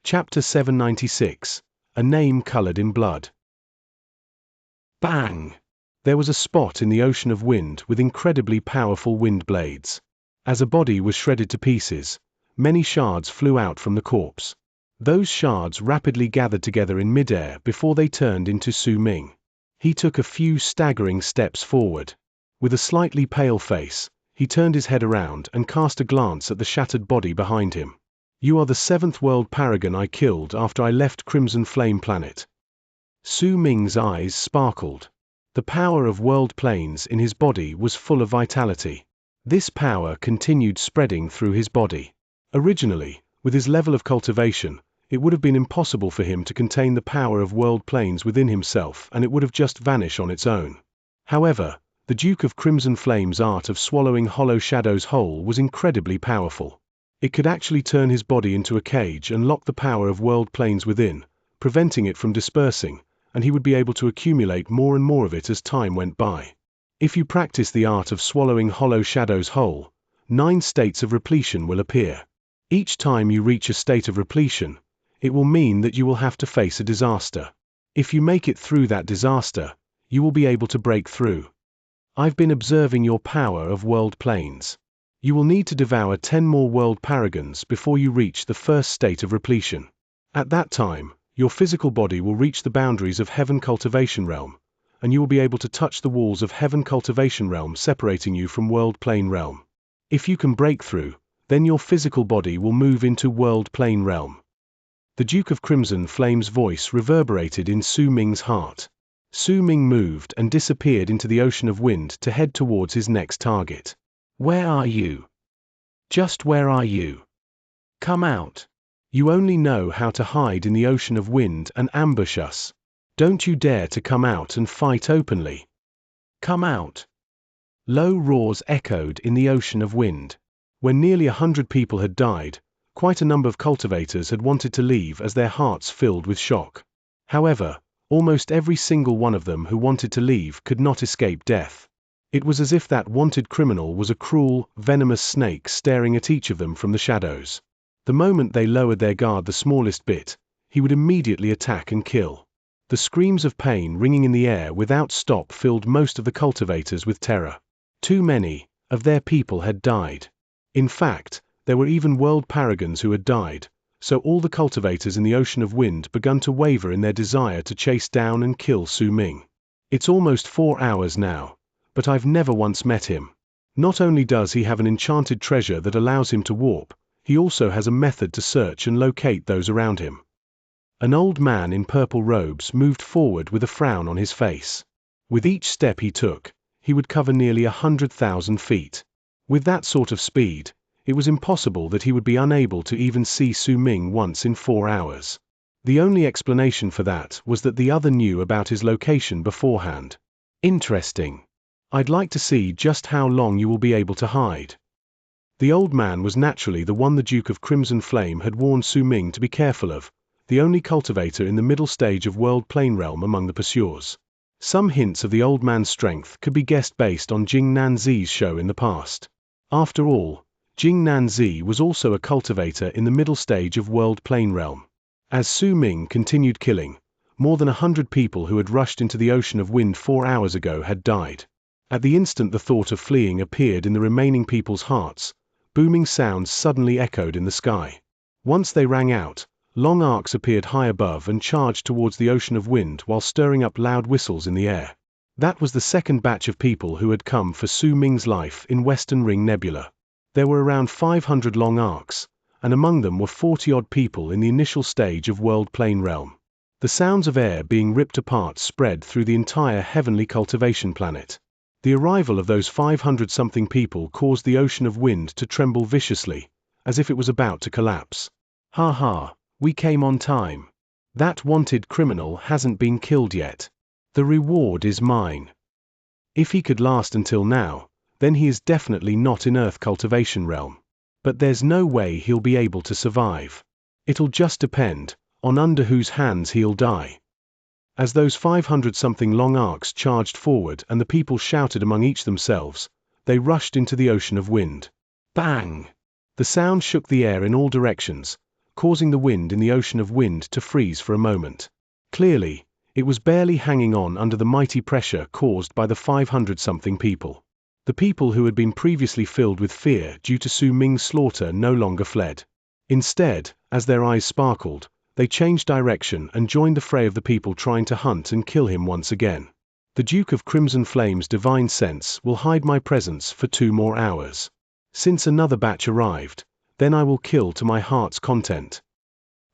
Chapter 796. A Name Colored in Blood. Bang! There was a spot in the ocean of wind with incredibly powerful wind blades. As a body was shredded to pieces, many shards flew out from the corpse. Those shards rapidly gathered together in midair before they turned into Su Ming. He took a few staggering steps forward. With a slightly pale face, he turned his head around and cast a glance at the shattered body behind him. "You are the 7th world paragon I killed after I left Crimson Flame Planet." Su Ming's eyes sparkled. The power of world planes in his body was full of vitality. This power continued spreading through his body. Originally, with his level of cultivation, it would have been impossible for him to contain the power of world planes within himself, and it would have just vanished on its own. However, the Duke of Crimson Flame's art of swallowing hollow shadows whole was incredibly powerful. It could actually turn his body into a cage and lock the power of world planes within, preventing it from dispersing, and he would be able to accumulate more and more of it as time went by. If you practice the art of swallowing hollow shadows whole, 9 states of repletion will appear. Each time you reach a state of repletion, it will mean that you will have to face a disaster. If you make it through that disaster, you will be able to break through. I've been observing your power of world planes. You will need to devour 10 more world paragons before you reach the first state of repletion. At that time, your physical body will reach the boundaries of Heaven Cultivation Realm, and you will be able to touch the walls of Heaven Cultivation Realm separating you from World Plane Realm. If you can break through, then your physical body will move into World Plane Realm. The Duke of Crimson Flame's voice reverberated in Su Ming's heart. Su Ming moved and disappeared into the ocean of wind to head towards his next target. "Where are you? Just where are you? Come out. You only know how to hide in the ocean of wind and ambush us. Don't you dare to come out and fight openly. Come out." Low roars echoed in the ocean of wind. When nearly 100 people had died, quite a number of cultivators had wanted to leave as their hearts filled with shock. However, almost every single one of them who wanted to leave could not escape death. It was as if that wanted criminal was a cruel, venomous snake staring at each of them from the shadows. The moment they lowered their guard the smallest bit, he would immediately attack and kill. The screams of pain ringing in the air without stop filled most of the cultivators with terror. Too many of their people had died. In fact, there were even world paragons who had died, so all the cultivators in the ocean of wind began to waver in their desire to chase down and kill Su Ming. It's almost 4 hours now, but I've never once met him. Not only does he have an enchanted treasure that allows him to warp, he also has a method to search and locate those around him. An old man in purple robes moved forward with a frown on his face. With each step he took, he would cover nearly 100,000 feet. With that sort of speed, it was impossible that he would be unable to even see Su Ming once in 4 hours. The only explanation for that was that the other knew about his location beforehand. Interesting. I'd like to see just how long you will be able to hide. The old man was naturally the one the Duke of Crimson Flame had warned Su Ming to be careful of, the only cultivator in the middle stage of World Plane Realm among the pursuers. Some hints of the old man's strength could be guessed based on Jing Nanzi's show in the past. After all, Jing Nanzi was also a cultivator in the middle stage of World Plane Realm. As Su Ming continued killing, more than 100 people who had rushed into the ocean of wind 4 hours ago had died. At the instant the thought of fleeing appeared in the remaining people's hearts, booming sounds suddenly echoed in the sky. Once they rang out, long arcs appeared high above and charged towards the ocean of wind while stirring up loud whistles in the air. That was the second batch of people who had come for Su Ming's life in Western Ring Nebula. There were around 500 long arcs, and among them were 40-odd people in the initial stage of World Plane Realm. The sounds of air being ripped apart spread through the entire heavenly cultivation planet. The arrival of those 500-something people caused the ocean of wind to tremble viciously, as if it was about to collapse. "Ha ha, we came on time. That wanted criminal hasn't been killed yet. The reward is mine. If he could last until now, then he is definitely not in Earth Cultivation Realm. But there's no way he'll be able to survive. It'll just depend on under whose hands he'll die." As those 500-something long arcs charged forward and the people shouted among each themselves, they rushed into the ocean of wind. Bang! The sound shook the air in all directions, causing the wind in the ocean of wind to freeze for a moment. Clearly, it was barely hanging on under the mighty pressure caused by the 500-something people. The people who had been previously filled with fear due to Su Ming's slaughter no longer fled. Instead, as their eyes sparkled, they changed direction and joined the fray of the people trying to hunt and kill him once again. The Duke of Crimson Flame's divine sense will hide my presence for 2 more hours. Since another batch arrived, then I will kill to my heart's content.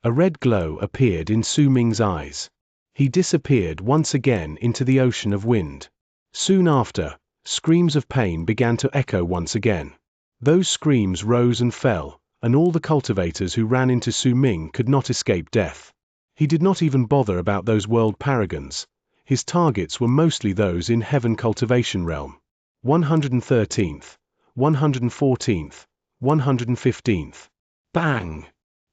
A red glow appeared in Su Ming's eyes. He disappeared once again into the ocean of wind. Soon after, screams of pain began to echo once again. Those screams rose and fell, and all the cultivators who ran into Su Ming could not escape death. He did not even bother about those world paragons. His targets were mostly those in Heaven Cultivation Realm. 113th, 114th, 115th. Bang!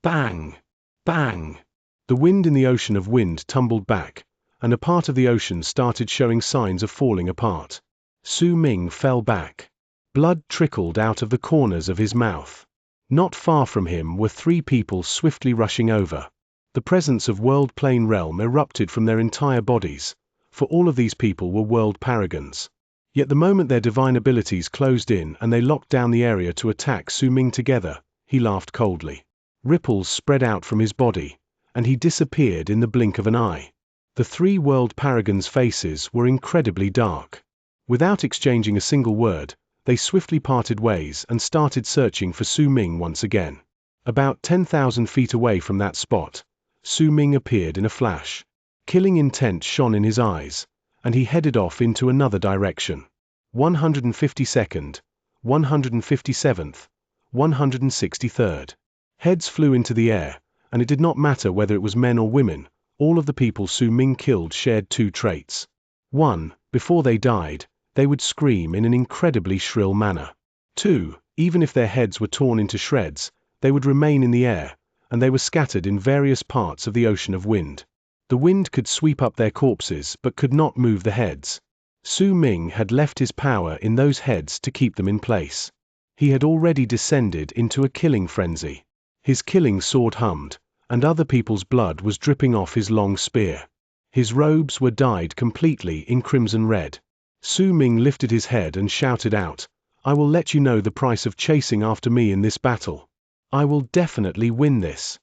Bang! Bang! The wind in the ocean of wind tumbled back, and a part of the ocean started showing signs of falling apart. Su Ming fell back. Blood trickled out of the corners of his mouth. Not far from him were 3 people swiftly rushing over. The presence of World Plane Realm erupted from their entire bodies, for all of these people were world paragons. Yet the moment their divine abilities closed in and they locked down the area to attack Su Ming together, he laughed coldly. Ripples spread out from his body, and he disappeared in the blink of an eye. The 3 world paragons' faces were incredibly dark. Without exchanging a single word, they swiftly parted ways and started searching for Su Ming once again. About 10,000 feet away from that spot, Su Ming appeared in a flash. Killing intent shone in his eyes, and he headed off into another direction. 152nd, 157th, 163rd. Heads flew into the air, and it did not matter whether it was men or women, all of the people Su Ming killed shared 2 traits. 1, before they died, they would scream in an incredibly shrill manner. 2, even if their heads were torn into shreds, they would remain in the air, and they were scattered in various parts of the ocean of wind. The wind could sweep up their corpses but could not move the heads. Su Ming had left his power in those heads to keep them in place. He had already descended into a killing frenzy. His killing sword hummed, and other people's blood was dripping off his long spear. His robes were dyed completely in crimson red. Su Ming lifted his head and shouted out, "I will let you know the price of chasing after me in this battle. I will definitely win this."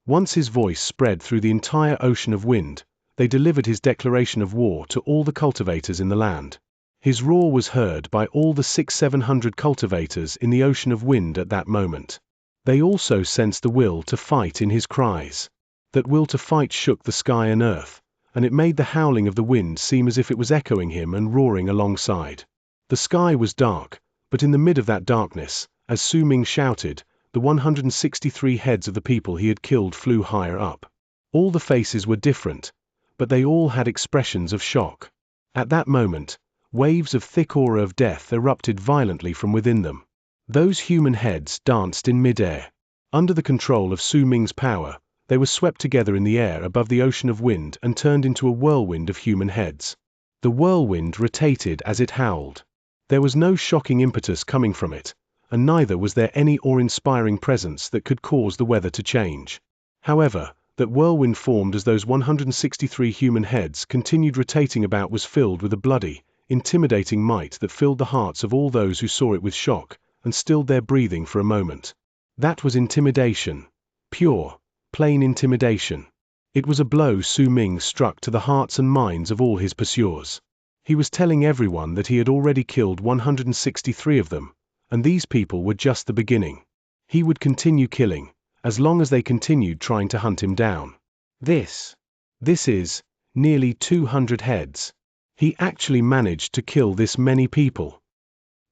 Once his voice spread through the entire ocean of wind, they delivered his declaration of war to all the cultivators in the land. His roar was heard by all the 600-700 cultivators in the ocean of wind at that moment. They also sensed the will to fight in his cries. That will to fight shook the sky and earth, and it made the howling of the wind seem as if it was echoing him and roaring alongside. The sky was dark, but in the mid of that darkness, as Su Ming shouted, the 163 heads of the people he had killed flew higher up. All the faces were different, but they all had expressions of shock. At that moment, waves of thick aura of death erupted violently from within them. Those human heads danced in midair. Under the control of Su Ming's power, they were swept together in the air above the ocean of wind and turned into a whirlwind of human heads. The whirlwind rotated as it howled. There was no shocking impetus coming from it, and neither was there any awe-inspiring presence that could cause the weather to change. However, that whirlwind formed as those 163 human heads continued rotating about was filled with a bloody, intimidating might that filled the hearts of all those who saw it with shock, and stilled their breathing for a moment. That was intimidation. Pure, plain intimidation. It was a blow Su Ming struck to the hearts and minds of all his pursuers. He was telling everyone that he had already killed 163 of them, and these people were just the beginning. He would continue killing, as long as they continued trying to hunt him down. This is nearly 200 heads. He actually managed to kill this many people.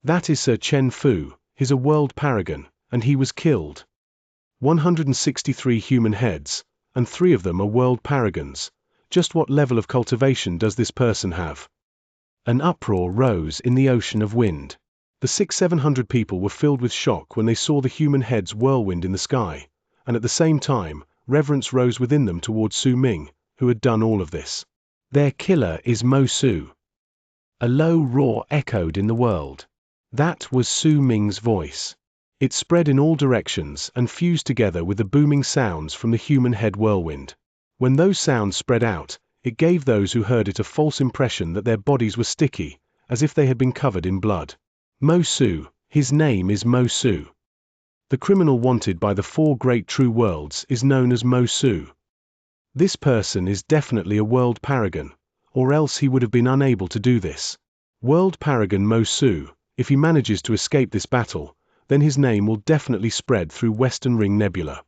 That is Sir Chen Fu, he's a world paragon, and he was killed. 163 human heads, and 3 of them are world paragons. Just what level of cultivation does this person have? An uproar rose in the ocean of wind. The 600-700 people were filled with shock when they saw the human heads whirlwind in the sky, and at the same time, reverence rose within them towards Su Ming, who had done all of this. Their killer is Mo Su. A low roar echoed in the world. That was Su Ming's voice. It spread in all directions and fused together with the booming sounds from the human head whirlwind. When those sounds spread out, it gave those who heard it a false impression that their bodies were sticky, as if they had been covered in blood. Mo Su, his name is Mo Su. The criminal wanted by the 4 great true worlds is known as Mo Su. This person is definitely a world paragon, or else he would have been unable to do this. World paragon Mo Su, if he manages to escape this battle, then his name will definitely spread through Western Ring Nebula.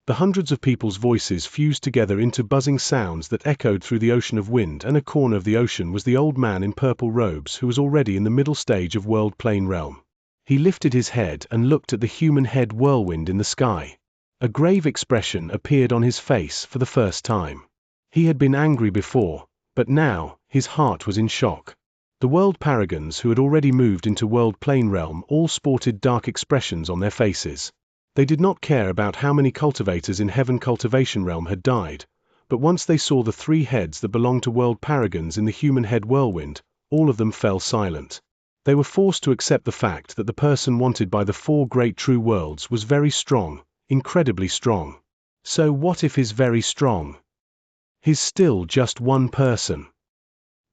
The hundreds of people's voices fused together into buzzing sounds that echoed through the ocean of wind, and a corner of the ocean was the old man in purple robes who was already in the middle stage of world plane realm. He lifted his head and looked at the human head whirlwind in the sky. A grave expression appeared on his face for the first time. He had been angry before, but now, his heart was in shock. The world paragons who had already moved into world plane realm all sported dark expressions on their faces. They did not care about how many cultivators in heaven cultivation realm had died, but once they saw the 3 heads that belonged to world paragons in the human head whirlwind, all of them fell silent. They were forced to accept the fact that the person wanted by the 4 great true worlds was very strong, incredibly strong. So what if he's very strong? He's still just one person.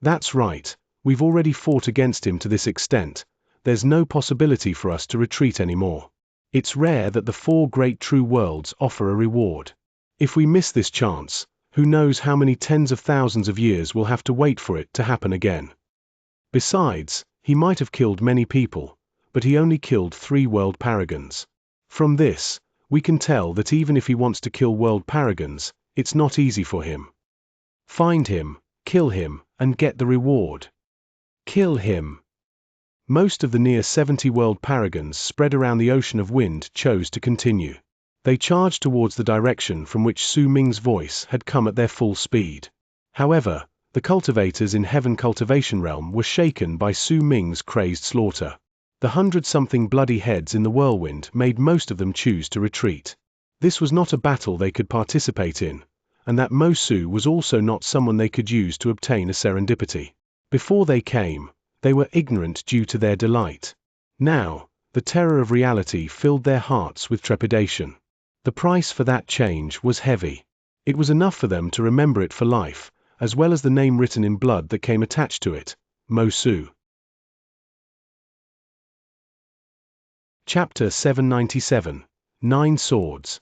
That's right. We've already fought against him to this extent. There's no possibility for us to retreat anymore. It's rare that the 4 great true worlds offer a reward. If we miss this chance, who knows how many tens of thousands of years we'll have to wait for it to happen again. Besides, he might have killed many people, but he only killed 3 world paragons. From this, we can tell that even if he wants to kill world paragons, it's not easy for him. Find him, kill him, and get the reward. Kill him. Most of the near 70 world paragons spread around the ocean of wind chose to continue. They charged towards the direction from which Su Ming's voice had come at their full speed. However, the cultivators in heaven cultivation realm were shaken by Su Ming's crazed slaughter. The 100-something bloody heads in the whirlwind made most of them choose to retreat. This was not a battle they could participate in, and that Mo Su was also not someone they could use to obtain a serendipity. Before they came, they were ignorant due to their delight. Now, the terror of reality filled their hearts with trepidation. The price for that change was heavy. It was enough for them to remember it for life, as well as the name written in blood that came attached to it, Mo Su. Chapter 797, 9 Swords.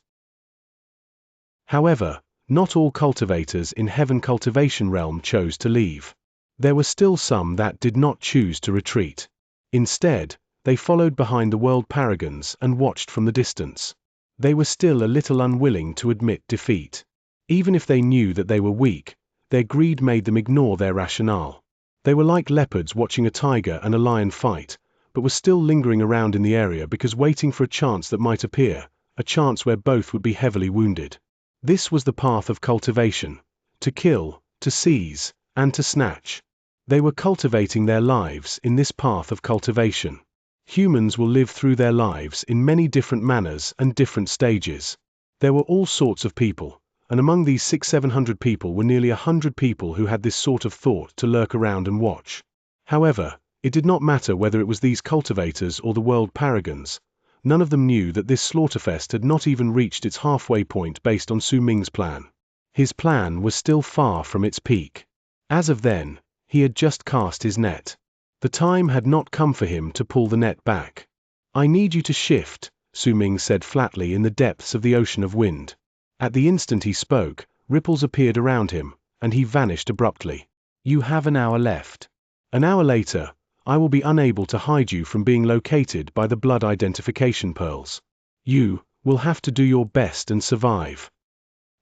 However, not all cultivators in heaven cultivation realm chose to leave. There were still some that did not choose to retreat. Instead, they followed behind the world paragons and watched from the distance. They were still a little unwilling to admit defeat. Even if they knew that they were weak, their greed made them ignore their rationale. They were like leopards watching a tiger and a lion fight, but were still lingering around in the area because waiting for a chance that might appear, a chance where both would be heavily wounded. This was the path of cultivation: to kill, to seize, and to snatch. They were cultivating their lives in this path of cultivation. Humans will live through their lives in many different manners and different stages. There were all sorts of people, and among these 600-700 people were nearly 100 people who had this sort of thought to lurk around and watch. However, it did not matter whether it was these cultivators or the world paragons. None of them knew that this slaughterfest had not even reached its halfway point based on Su Ming's plan. His plan was still far from its peak. As of then, he had just cast his net. The time had not come for him to pull the net back. "I need you to shift," Su Ming said flatly in the depths of the ocean of wind. At the instant he spoke, ripples appeared around him, and he vanished abruptly. "You have an hour left. An hour later, I will be unable to hide you from being located by the blood identification pearls. You will have to do your best and survive."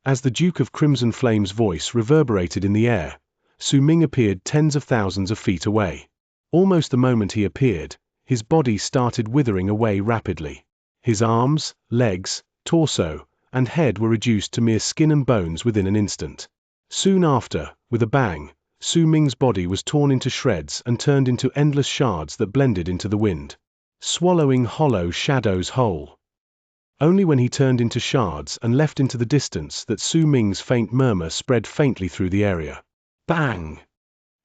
As the Duke of Crimson Flame's voice reverberated in the air, Su Ming appeared tens of thousands of feet away. Almost the moment he appeared, his body started withering away rapidly. His arms, legs, torso, and head were reduced to mere skin and bones within an instant. Soon after, with a bang, Su Ming's body was torn into shreds and turned into endless shards that blended into the wind, swallowing hollow shadows whole. Only when he turned into shards and left into the distance that Su Ming's faint murmur spread faintly through the area. "Bang!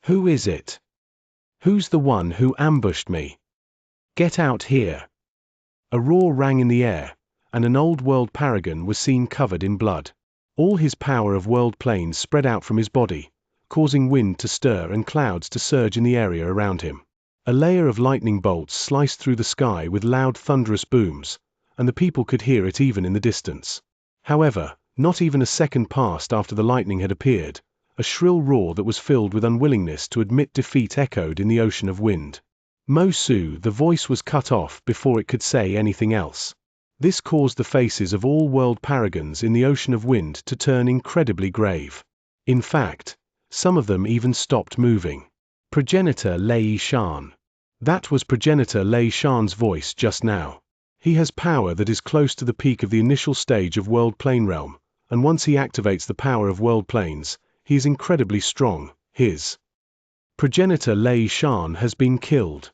Who is it? Who's the one who ambushed me? Get out here!" A roar rang in the air, and an old world paragon was seen covered in blood. All his power of world planes spread out from his body, causing wind to stir and clouds to surge in the area around him. A layer of lightning bolts sliced through the sky with loud thunderous booms, and the people could hear it even in the distance. However, not even a second passed after the lightning had appeared. A shrill roar that was filled with unwillingness to admit defeat echoed in the ocean of wind. Mo Su, the voice was cut off before it could say anything else. This caused the faces of all world paragons in the ocean of wind to turn incredibly grave. In fact, some of them even stopped moving. Progenitor Lei Shan. That was Progenitor Lei Shan's voice just now. He has power that is close to the peak of the initial stage of World Plane Realm, and once he activates the power of World Planes, he is incredibly strong. His progenitor Lei Shan has been killed.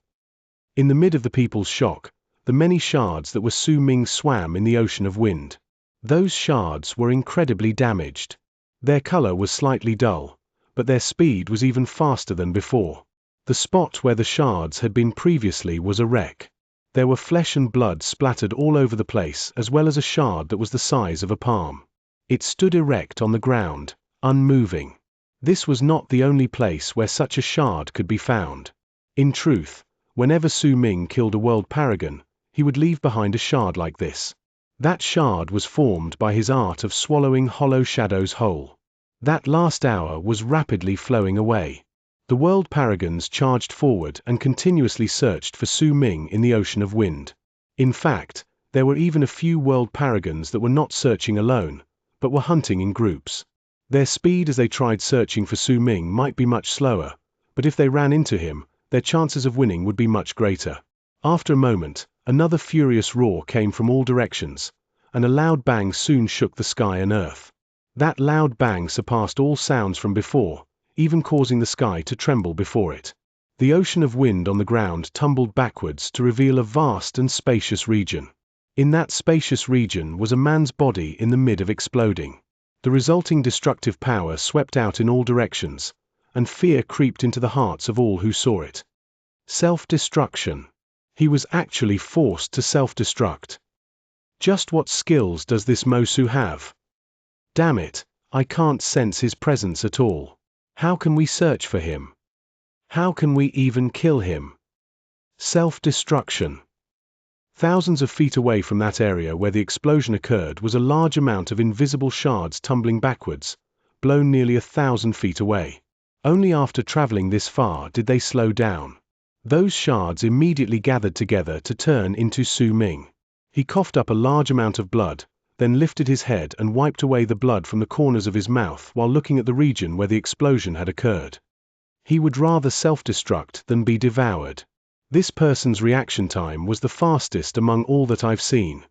In the mid of the people's shock, the many shards that were Su Ming swam in the ocean of wind. Those shards were incredibly damaged. Their color was slightly dull, but their speed was even faster than before. The spot where the shards had been previously was a wreck. There were flesh and blood splattered all over the place, as well as a shard that was the size of a palm. It stood erect on the ground, unmoving. This was not the only place where such a shard could be found. In truth, whenever Su Ming killed a world paragon, he would leave behind a shard like this. That shard was formed by his art of swallowing hollow shadows whole. That last hour was rapidly flowing away. The world paragons charged forward and continuously searched for Su Ming in the ocean of wind. In fact, there were even a few world paragons that were not searching alone, but were hunting in groups. Their speed as they tried searching for Su Ming might be much slower, but if they ran into him, their chances of winning would be much greater. After a moment, another furious roar came from all directions, and a loud bang soon shook the sky and earth. That loud bang surpassed all sounds from before, even causing the sky to tremble before it. The ocean of wind on the ground tumbled backwards to reveal a vast and spacious region. In that spacious region was a man's body in the mid of exploding. The resulting destructive power swept out in all directions, and fear creeped into the hearts of all who saw it. Self-destruction. He was actually forced to self-destruct. Just what skills does this Mo Su have? Damn it, I can't sense his presence at all. How can we search for him? How can we even kill him? Self-destruction. Thousands of feet away from that area where the explosion occurred was a large amount of invisible shards tumbling backwards, blown nearly 1,000 feet away. Only after traveling this far did they slow down. Those shards immediately gathered together to turn into Su Ming. He coughed up a large amount of blood, then lifted his head and wiped away the blood from the corners of his mouth while looking at the region where the explosion had occurred. He would rather self-destruct than be devoured. This person's reaction time was the fastest among all that I've seen.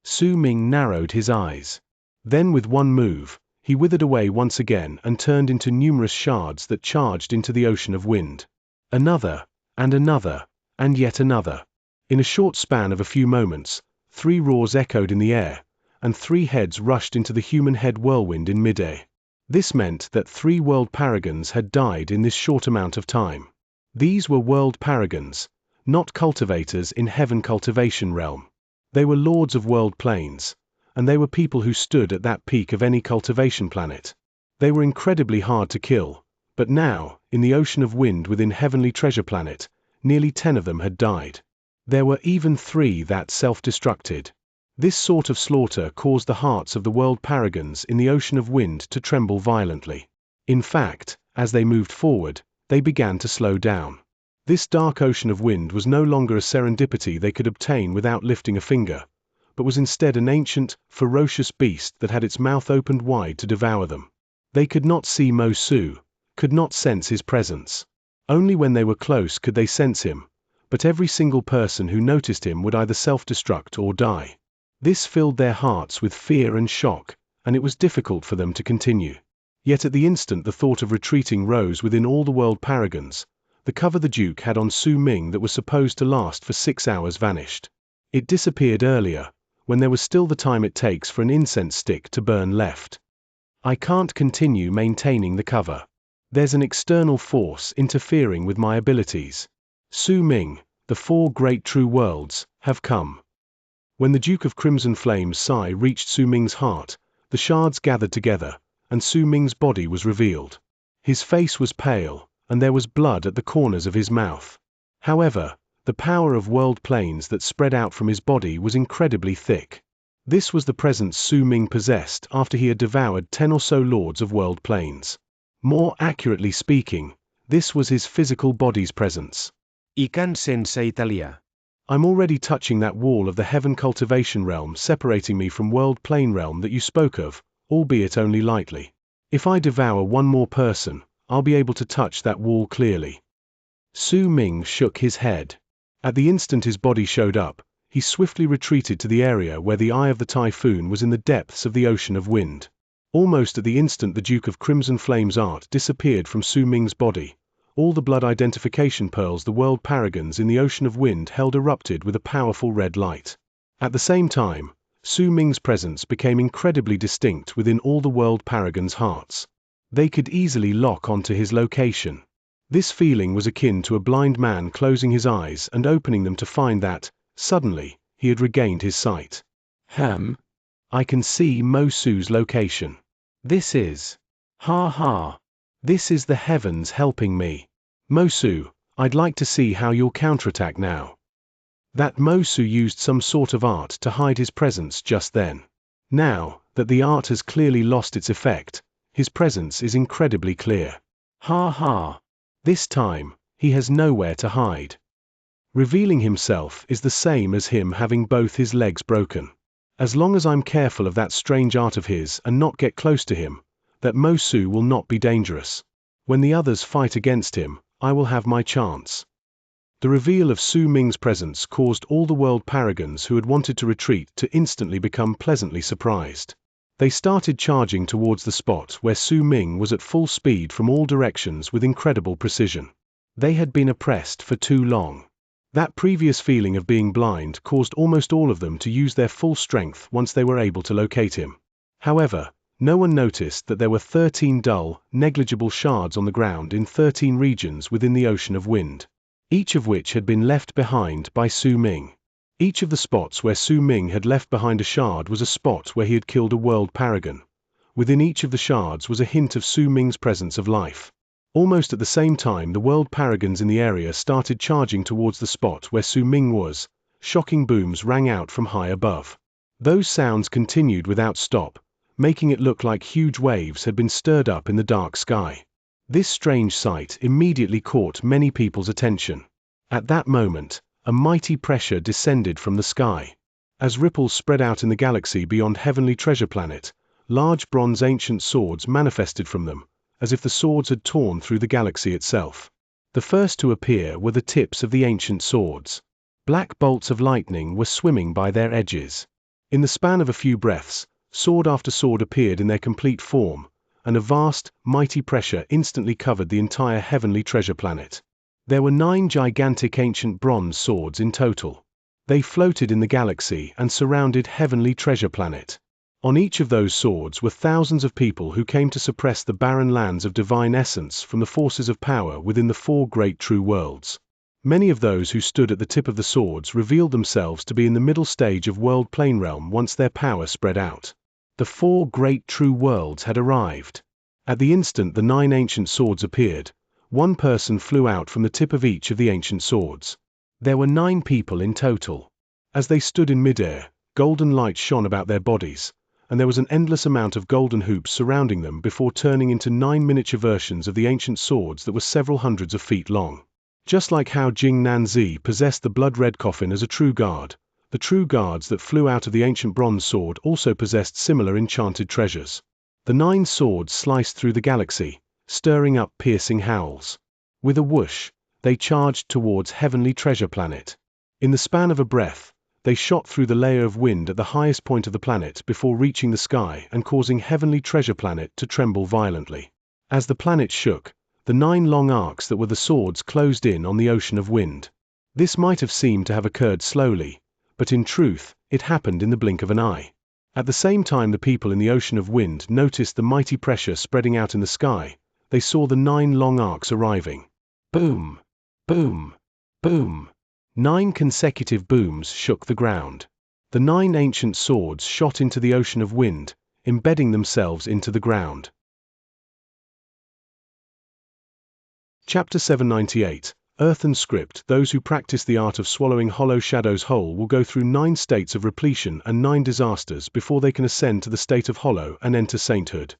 Su Ming narrowed his eyes. Then with one move, he withered away once again and turned into numerous shards that charged into the ocean of wind. Another, and another, and yet another. In a short span of a few moments, 3 roars echoed in the air, and 3 heads rushed into the human head whirlwind in midair. This meant that 3 world paragons had died in this short amount of time. These were world paragons, not cultivators in heaven cultivation realm. They were lords of world planes, and they were people who stood at that peak of any cultivation planet. They were incredibly hard to kill, but now, in the ocean of wind within Heavenly Treasure Planet, nearly 10 of them had died. There were even 3 that self-destructed. This sort of slaughter caused the hearts of the world paragons in the ocean of wind to tremble violently. In fact, as they moved forward, they began to slow down. This dark ocean of wind was no longer a serendipity they could obtain without lifting a finger, but was instead an ancient, ferocious beast that had its mouth opened wide to devour them. They could not see Mo Su, could not sense his presence. Only when they were close could they sense him, but every single person who noticed him would either self-destruct or die. This filled their hearts with fear and shock, and it was difficult for them to continue. Yet at the instant the thought of retreating rose within all the world paragons, the cover the Duke had on Su Ming that was supposed to last for 6 hours vanished. It disappeared earlier, when there was still the time it takes for an incense stick to burn left. I can't continue maintaining the cover. There's an external force interfering with my abilities. Su Ming, the 4 great true worlds, have come. When the Duke of Crimson Flame's sigh reached Su Ming's heart, the shards gathered together, and Su Ming's body was revealed. His face was pale, and there was blood at the corners of his mouth. However, the power of world planes that spread out from his body was incredibly thick. This was the presence Su Ming possessed after he had devoured 10 or so lords of world planes. More accurately speaking, this was his physical body's presence. Ikan sense italià. I'm already touching that wall of the heaven cultivation realm separating me from world plane realm that you spoke of, albeit only lightly. If I devour one more person, I'll be able to touch that wall clearly. Su Ming shook his head. At the instant his body showed up, he swiftly retreated to the area where the eye of the typhoon was in the depths of the ocean of wind. Almost at the instant the Duke of Crimson Flame's art disappeared from Su Ming's body, all the blood identification pearls the world paragons in the ocean of wind held erupted with a powerful red light. At the same time, Su Ming's presence became incredibly distinct within all the world paragons' hearts. They could easily lock onto his location. This feeling was akin to a blind man closing his eyes and opening them to find that, suddenly, he had regained his sight. I can see Mo Su's location. This is... This is the heavens helping me. Mo Su, I'd like to see how you'll counterattack now. That Mo Su used some sort of art to hide his presence just then. Now that the art has clearly lost its effect, his presence is incredibly clear. This time, he has nowhere to hide. Revealing himself is the same as him having both his legs broken. As long as I'm careful of that strange art of his and not get close to him, that Mo Su will not be dangerous. When the others fight against him, I will have my chance. The reveal of Su Ming's presence caused all the world paragons who had wanted to retreat to instantly become pleasantly surprised. They started charging towards the spot where Su Ming was at full speed from all directions with incredible precision. They had been oppressed for too long. That previous feeling of being blind caused almost all of them to use their full strength once they were able to locate him. However, no one noticed that there were 13 dull, negligible shards on the ground in 13 regions within the ocean of wind, each of which had been left behind by Su Ming. Each of the spots where Su Ming had left behind a shard was a spot where he had killed a world paragon. Within each of the shards was a hint of Su Ming's presence of life. Almost at the same time the world paragons in the area started charging towards the spot where Su Ming was. Shocking booms rang out from high above. Those sounds continued without stop, making it look like huge waves had been stirred up in the dark sky. This strange sight immediately caught many people's attention. At that moment, a mighty pressure descended from the sky. As ripples spread out in the galaxy beyond Heavenly Treasure Planet, large bronze ancient swords manifested from them, as if the swords had torn through the galaxy itself. The first to appear were the tips of the ancient swords. Black bolts of lightning were swimming by their edges. In the span of a few breaths, sword after sword appeared in their complete form, and a vast, mighty pressure instantly covered the entire Heavenly Treasure Planet. There were 9 gigantic ancient bronze swords in total. They floated in the galaxy and surrounded Heavenly Treasure Planet. On each of those swords were thousands of people who came to suppress the barren lands of divine essence from the forces of power within the 4 great true worlds. Many of those who stood at the tip of the swords revealed themselves to be in the middle stage of world plane realm once their power spread out. The 4 great true worlds had arrived. At the instant the 9 ancient swords appeared, one person flew out from the tip of each of the ancient swords. There were 9 people in total. As they stood in midair, golden light shone about their bodies, and there was an endless amount of golden hoops surrounding them before turning into 9 miniature versions of the ancient swords that were several hundreds of feet long. Just like how Jing Nanzi possessed the blood-red coffin as a true guard, the true guards that flew out of the ancient bronze sword also possessed similar enchanted treasures. The 9 swords sliced through the galaxy, stirring up piercing howls. With a whoosh, they charged towards Heavenly Treasure Planet. In the span of a breath, they shot through the layer of wind at the highest point of the planet before reaching the sky and causing Heavenly Treasure Planet to tremble violently. As the planet shook, the 9 long arcs that were the swords closed in on the ocean of wind. This might have seemed to have occurred slowly, but in truth, it happened in the blink of an eye. At the same time the people in the ocean of wind noticed the mighty pressure spreading out in the sky, they saw the 9 long arcs arriving. Boom! Boom! Boom! 9 consecutive booms shook the ground. The 9 ancient swords shot into the ocean of wind, embedding themselves into the ground. Chapter 798. Earthen Script. Those who practice the art of swallowing hollow shadows whole will go through 9 states of repletion and 9 disasters before they can ascend to the state of hollow and enter sainthood.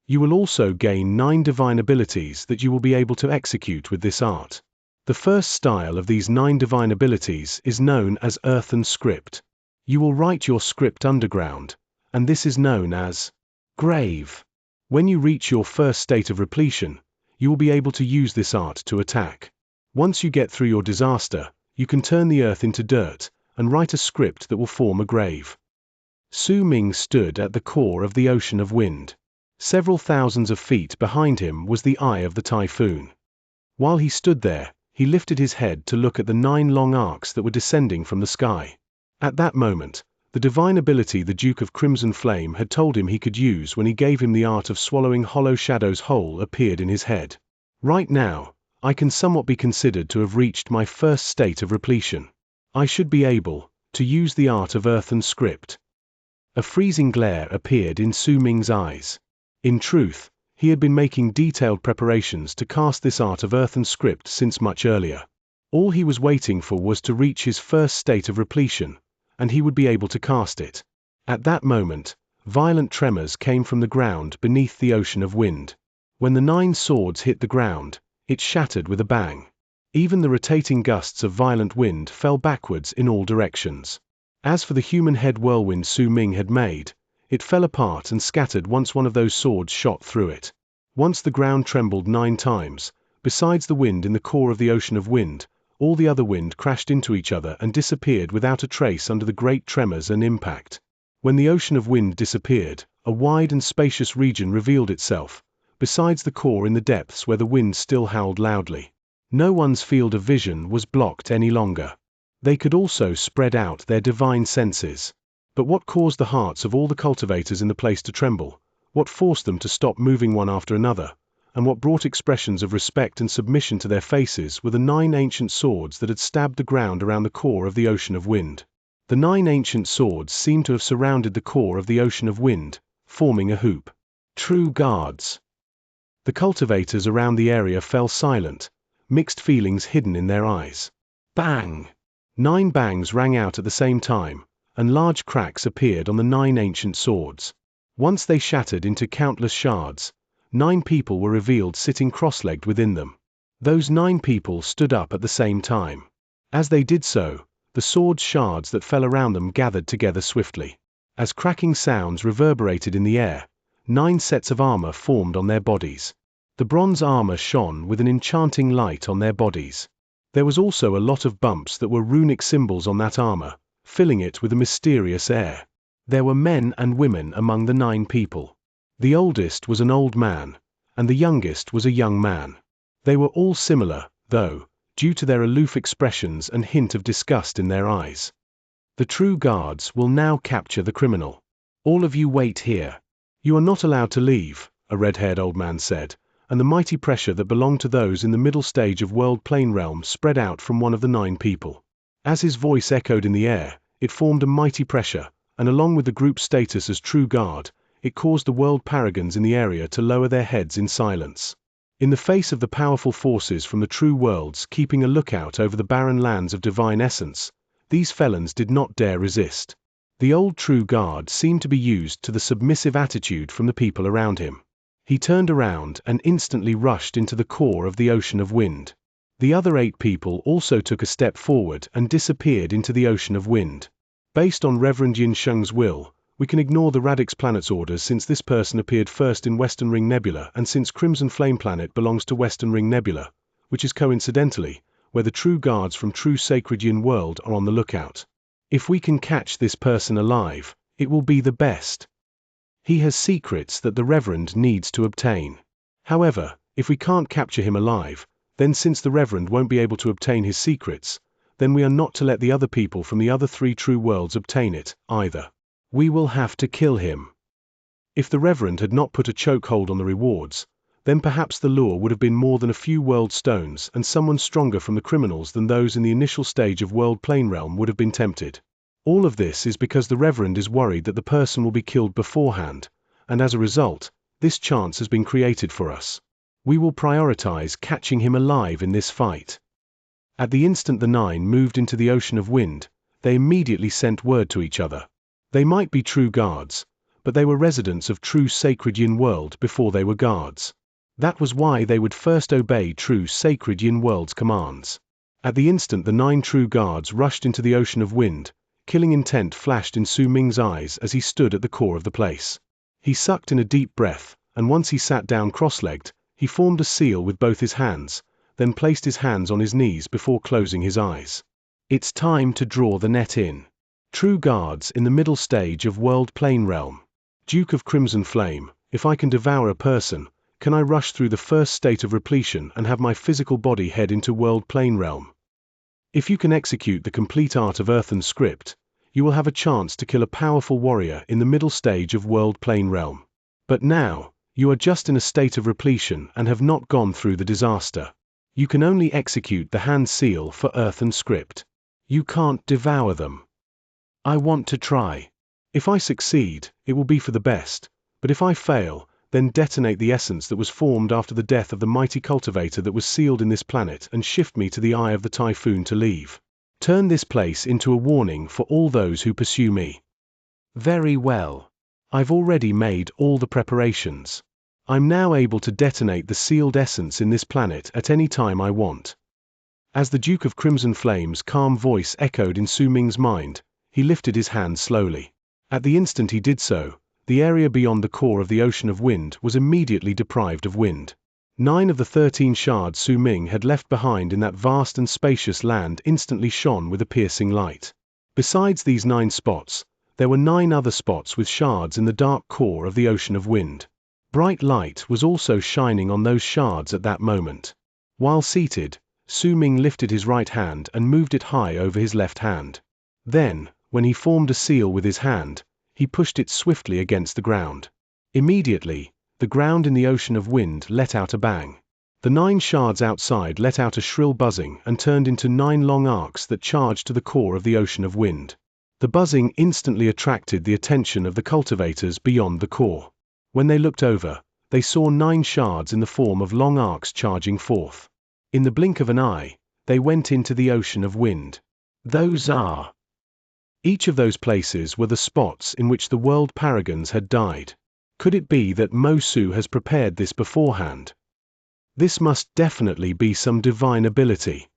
You will also gain 9 divine abilities that you will be able to execute with this art. The first style of these 9 divine abilities is known as Earthen Script. You will write your script underground, and this is known as grave. When you reach your first state of repletion, you will be able to use this art to attack. Once you get through your disaster, you can turn the earth into dirt and write a script that will form a grave. Su Ming stood at the core of the ocean of wind. Several thousands of feet behind him was the eye of the typhoon. While he stood there, he lifted his head to look at the 9 long arcs that were descending from the sky. At that moment, the divine ability the Duke of Crimson Flame had told him he could use when he gave him the art of swallowing hollow shadows whole appeared in his head. Right now, I can somewhat be considered to have reached my first state of repletion. I should be able to use the art of Earthen Script. A freezing glare appeared in Su Ming's eyes. In truth, he had been making detailed preparations to cast this art of Earthen Script since much earlier. All he was waiting for was to reach his first state of repletion, and he would be able to cast it. At that moment, violent tremors came from the ground beneath the ocean of wind. When the 9 swords hit the ground, it shattered with a bang. Even the rotating gusts of violent wind fell backwards in all directions. As for the human head whirlwind Su Ming had made, it fell apart and scattered once one of those swords shot through it. Once the ground trembled 9 times, besides the wind in the core of the ocean of wind, all the other wind crashed into each other and disappeared without a trace under the great tremors and impact. When the ocean of wind disappeared, a wide and spacious region revealed itself, besides the core in the depths where the wind still howled loudly. No one's field of vision was blocked any longer. They could also spread out their divine senses. But what caused the hearts of all the cultivators in the place to tremble, what forced them to stop moving one after another, and what brought expressions of respect and submission to their faces were the 9 ancient swords that had stabbed the ground around the core of the ocean of wind. The 9 ancient swords seemed to have surrounded the core of the ocean of wind, forming a hoop. True guards. The cultivators around the area fell silent, mixed feelings hidden in their eyes. Bang! 9 bangs rang out at the same time, and large cracks appeared on the 9 ancient swords. Once they shattered into countless shards, 9 people were revealed sitting cross-legged within them. Those 9 people stood up at the same time. As they did so, the sword shards that fell around them gathered together swiftly. As cracking sounds reverberated in the air, 9 sets of armor formed on their bodies. The bronze armor shone with an enchanting light on their bodies. There was also a lot of bumps that were runic symbols on that armor, filling it with a mysterious air. There were men and women among the 9 people. The oldest was an old man, and the youngest was a young man. They were all similar, though, due to their aloof expressions and hint of disgust in their eyes. The true guards will now capture the criminal. All of you wait here. You are not allowed to leave, a red-haired old man said, and the mighty pressure that belonged to those in the middle stage of World Plane Realm spread out from one of the 9 people. As his voice echoed in the air, it formed a mighty pressure, and along with the group's status as true guard, it caused the world paragons in the area to lower their heads in silence. In the face of the powerful forces from the true worlds keeping a lookout over the barren lands of divine essence, these felons did not dare resist. The old true guard seemed to be used to the submissive attitude from the people around him. He turned around and instantly rushed into the core of the ocean of wind. The other 8 people also took a step forward and disappeared into the ocean of wind. Based on Reverend Yin Sheng's will, we can ignore the Radix planet's orders since this person appeared first in Western Ring Nebula and since Crimson Flame Planet belongs to Western Ring Nebula, which is coincidentally where the true guards from True Sacred Yin World are on the lookout. If we can catch this person alive, it will be the best. He has secrets that the Reverend needs to obtain. However, if we can't capture him alive, then since the Reverend won't be able to obtain his secrets, then we are not to let the other people from the other 3 true worlds obtain it, either. We will have to kill him. If the Reverend had not put a chokehold on the rewards, then perhaps the lure would have been more than a few world stones and someone stronger from the criminals than those in the initial stage of World Plane Realm would have been tempted. All of this is because the Reverend is worried that the person will be killed beforehand, and as a result, this chance has been created for us. We will prioritize catching him alive in this fight. At the instant the 9 moved into the ocean of wind, they immediately sent word to each other. They might be true guards, but they were residents of true sacred Yin world before they were guards. That was why they would first obey true sacred Yin world's commands. At the instant the 9 true guards rushed into the ocean of wind, killing intent flashed in Su Ming's eyes as he stood at the core of the place. He sucked in a deep breath, and once he sat down cross-legged, he formed a seal with both his hands, then placed his hands on his knees before closing his eyes. It's time to draw the net in. True guards in the middle stage of World Plane Realm. Duke of Crimson Flame, if I can devour a person, can I rush through the first state of repletion and have my physical body head into World Plane Realm? If you can execute the complete art of Earthen Script, you will have a chance to kill a powerful warrior in the middle stage of World Plane Realm. But now, you are just in a state of repletion and have not gone through the disaster. You can only execute the hand seal for Earthen Script. You can't devour them. I want to try. If I succeed, it will be for the best, but if I fail, then detonate the essence that was formed after the death of the mighty cultivator that was sealed in this planet and shift me to the eye of the typhoon to leave. Turn this place into a warning for all those who pursue me. Very well. I've already made all the preparations. I'm now able to detonate the sealed essence in this planet at any time I want. As the Duke of Crimson Flame's calm voice echoed in Su Ming's mind, he lifted his hand slowly. At the instant he did so, the area beyond the core of the ocean of wind was immediately deprived of wind. 9 of the 13 shards Su Ming had left behind in that vast and spacious land instantly shone with a piercing light. Besides these 9 spots, there were 9 other spots with shards in the dark core of the ocean of wind. Bright light was also shining on those shards at that moment. While seated, Su Ming lifted his right hand and moved it high over his left hand. Then, when he formed a seal with his hand, he pushed it swiftly against the ground. Immediately, the ground in the ocean of wind let out a bang. The 9 shards outside let out a shrill buzzing and turned into 9 long arcs that charged to the core of the ocean of wind. The buzzing instantly attracted the attention of the cultivators beyond the core. When they looked over, they saw 9 shards in the form of long arcs charging forth. In the blink of an eye, they went into the ocean of wind. Those are... Each of those places were the spots in which the world paragons had died. Could it be that Mo Su has prepared this beforehand? This must definitely be some divine ability.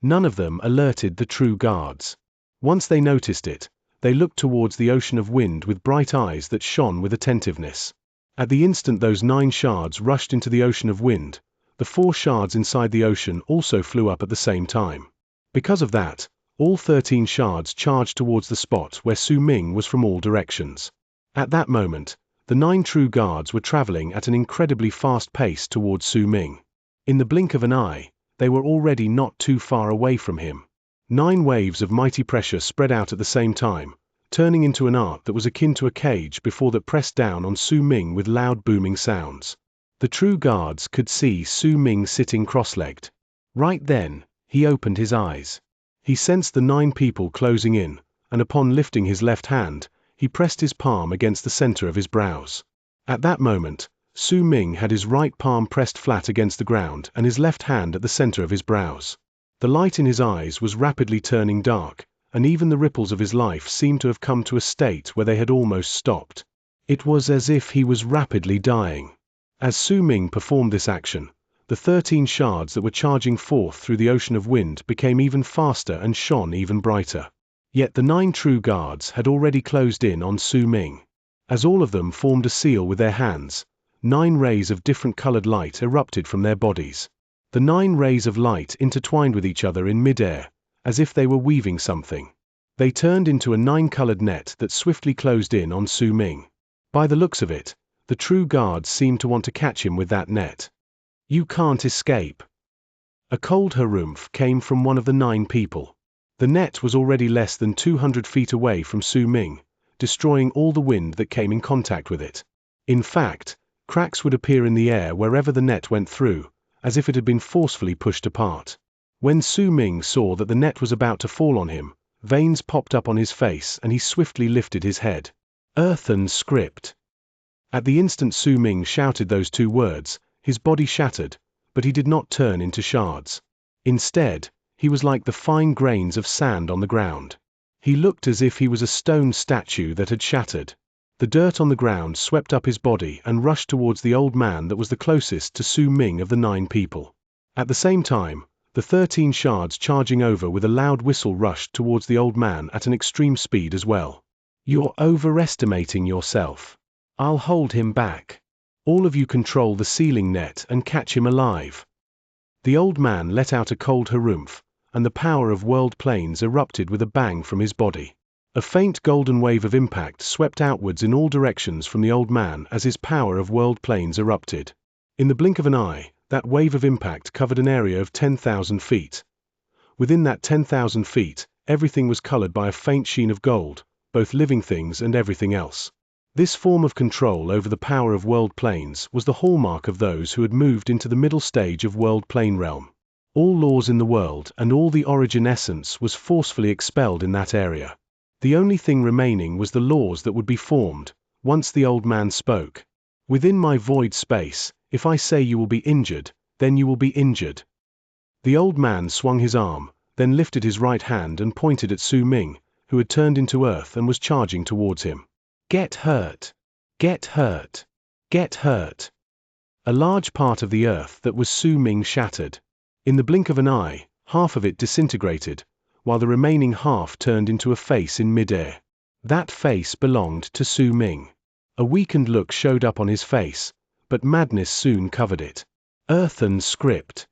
None of them alerted the true guards. Once they noticed it, they looked towards the ocean of wind with bright eyes that shone with attentiveness. At the instant those 9 shards rushed into the ocean of wind, the 4 shards inside the ocean also flew up at the same time. Because of that, all 13 shards charged towards the spot where Su Ming was from all directions. At that moment, the 9 true guards were traveling at an incredibly fast pace towards Su Ming. In the blink of an eye, they were already not too far away from him. 9 waves of mighty pressure spread out at the same time, turning into an art that was akin to a cage before that pressed down on Su Ming with loud booming sounds. The true guards could see Su Ming sitting cross-legged. Right then, he opened his eyes. He sensed the 9 people closing in, and upon lifting his left hand, he pressed his palm against the center of his brows. At that moment, Su Ming had his right palm pressed flat against the ground and his left hand at the center of his brows. The light in his eyes was rapidly turning dark, and even the ripples of his life seemed to have come to a state where they had almost stopped. It was as if he was rapidly dying. As Su Ming performed this action, the 13 shards that were charging forth through the ocean of wind became even faster and shone even brighter. Yet the 9 true guards had already closed in on Su Ming. As all of them formed a seal with their hands, 9 rays of different colored light erupted from their bodies. The 9 rays of light intertwined with each other in midair, as if they were weaving something. They turned into a 9-colored net that swiftly closed in on Su Ming. By the looks of it, the true guards seemed to want to catch him with that net. You can't escape. A cold harumph came from one of the 9 people. The net was already less than 200 feet away from Su Ming, destroying all the wind that came in contact with it. In fact, cracks would appear in the air wherever the net went through, as if it had been forcefully pushed apart. When Su Ming saw that the net was about to fall on him, Veins popped up on his face and he swiftly lifted his head. Earthen script. At the instant Su Ming shouted those two words, his body shattered, but he did not turn into shards. Instead, he was like the fine grains of sand on the ground. He looked as if he was a stone statue that had shattered. The dirt on the ground swept up his body and rushed towards the old man that was the closest to Su Ming of the 9 people. At the same time, the 13 shards charging over with a loud whistle rushed towards the old man at an extreme speed as well. You're overestimating yourself. I'll hold him back. All of you control the ceiling net and catch him alive. The old man let out a cold harumph, and the power of world planes erupted with a bang from his body. A faint golden wave of impact swept outwards in all directions from the old man as his power of world planes erupted. In the blink of an eye, that wave of impact covered an area of 10,000 feet. Within that 10,000 feet, everything was colored by a faint sheen of gold, both living things and everything else. This form of control over the power of world planes was the hallmark of those who had moved into the middle stage of world plane realm. All laws in the world and all the origin essence was forcefully expelled in that area. The only thing remaining was the laws that would be formed, once the old man spoke. Within my void space, if I say you will be injured, then you will be injured. The old man swung his arm, then lifted his right hand and pointed at Su Ming, who had turned into earth and was charging towards him. Get hurt. Get hurt. Get hurt. A large part of the earth that was Su Ming shattered. In the blink of an eye, half of it disintegrated, while the remaining half turned into a face in midair. That face belonged to Su Ming. A weakened look showed up on his face, but madness soon covered it. Earthen script.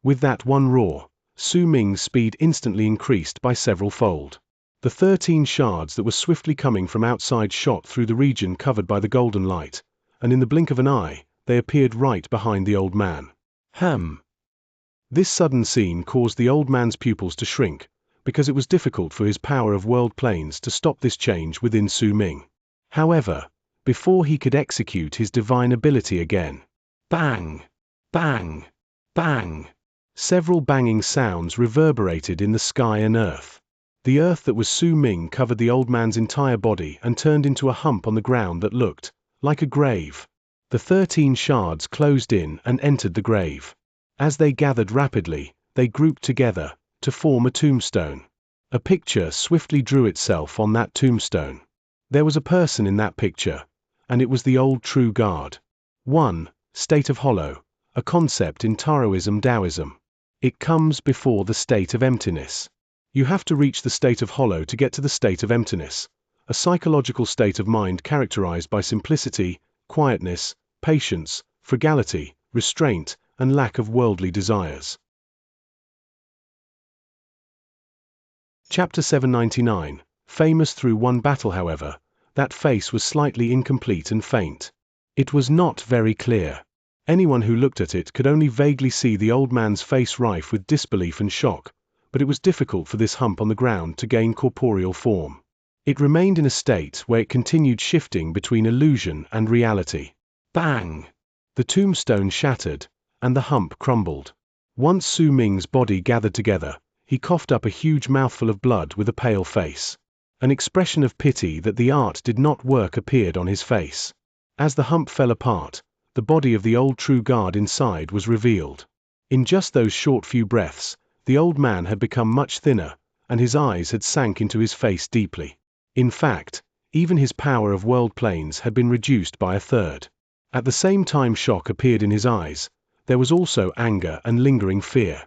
With that one roar, Su Ming's speed instantly increased by several fold. The 13 shards that were swiftly coming from outside shot through the region covered by the golden light, and in the blink of an eye, they appeared right behind the old man. This sudden scene caused the old man's pupils to shrink, because it was difficult for his power of world planes to stop this change within Su Ming. However, before he could execute his divine ability again, bang, bang, bang, several banging sounds reverberated in the sky and earth. The earth that was Su Ming covered the old man's entire body and turned into a hump on the ground that looked like a grave. The 13 shards closed in and entered the grave. As they gathered rapidly, they grouped together to form a tombstone. A picture swiftly drew itself on that tombstone. There was a person in that picture, and it was the old true guard. 1. State of hollow, a concept in Taoism. It comes before the state of emptiness. You have to reach the state of hollow to get to the state of emptiness, a psychological state of mind characterized by simplicity, quietness, patience, frugality, restraint, and lack of worldly desires. Chapter 799, famous through one battle. However, that face was slightly incomplete and faint. It was not very clear. Anyone who looked at it could only vaguely see the old man's face rife with disbelief and shock, but it was difficult for this hump on the ground to gain corporeal form. It remained in a state where it continued shifting between illusion and reality. Bang! The tombstone shattered, and the hump crumbled. Once Su Ming's body gathered together, he coughed up a huge mouthful of blood with a pale face. An expression of pity that the art did not work appeared on his face. As the hump fell apart, the body of the old true guard inside was revealed. In just those short few breaths, the old man had become much thinner, and his eyes had sank into his face deeply. In fact, even his power of world planes had been reduced by a third. At the same time shock appeared in his eyes, there was also anger and lingering fear.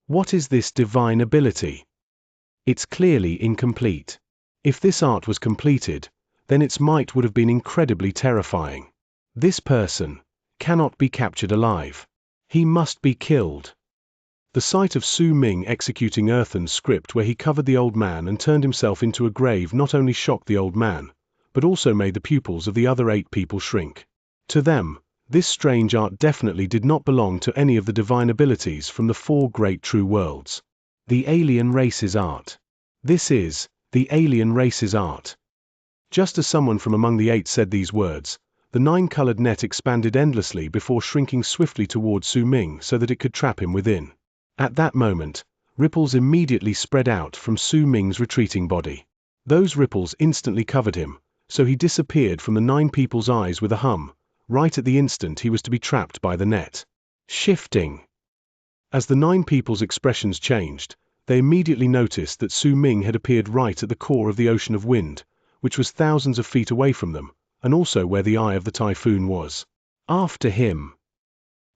What is this divine ability? It's clearly incomplete. If this art was completed, then its might would have been incredibly terrifying. This person cannot be captured alive. He must be killed. The sight of Su Ming executing earthen script where he covered the old man and turned himself into a grave not only shocked the old man, but also made the pupils of the other 8 people shrink. To them, this strange art definitely did not belong to any of the divine abilities from the 4 great true worlds. The alien race's art. This is the alien race's art. Just as someone from among the 8 said these words, the 9-colored net expanded endlessly before shrinking swiftly towards Su Ming so that it could trap him within. At that moment, Ripples immediately spread out from Su Ming's retreating body. Those ripples instantly covered him, so he disappeared from the 9 people's eyes with a hum, right at the instant he was to be trapped by the net. Shifting. As the 9 people's expressions changed, they immediately noticed that Su Ming had appeared right at the core of the ocean of wind, which was thousands of feet away from them, and also where the eye of the typhoon was. After him.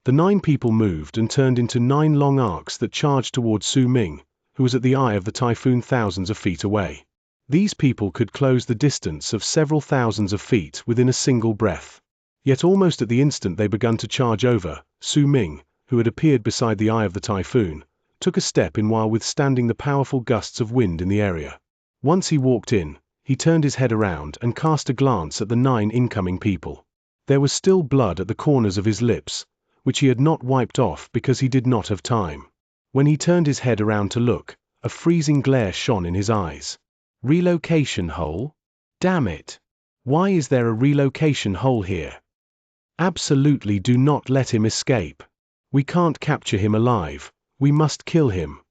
The 9 people moved and turned into 9 long arcs that charged towards Su Ming, who was at the eye of the typhoon thousands of feet away. These people could close the distance of several thousands of feet within a single breath. Yet almost at the instant they began to charge over, Su Ming, who had appeared beside the eye of the typhoon, took a step in while withstanding the powerful gusts of wind in the area. Once he walked in, he turned his head around and cast a glance at the 9 incoming people. There was still blood at the corners of his lips, which he had not wiped off because he did not have time. When he turned his head around to look, a freezing glare shone in his eyes. Relocation hole? Damn it! Why is there a relocation hole here? Absolutely do not let him escape. We can't capture him alive, we must kill him.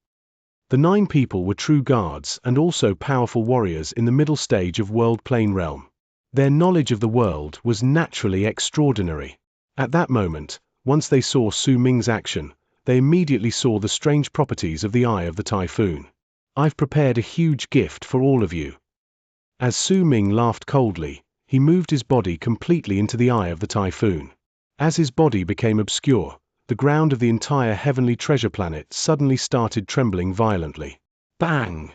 The 9 people were true guards and also powerful warriors in the middle stage of World Plane Realm. Their knowledge of the world was naturally extraordinary. At that moment, once they saw Su Ming's action, they immediately saw the strange properties of the eye of the typhoon. I've prepared a huge gift for all of you. As Su Ming laughed coldly, he moved his body completely into the eye of the typhoon. As his body became obscure, the ground of the entire heavenly treasure planet suddenly started trembling violently. Bang!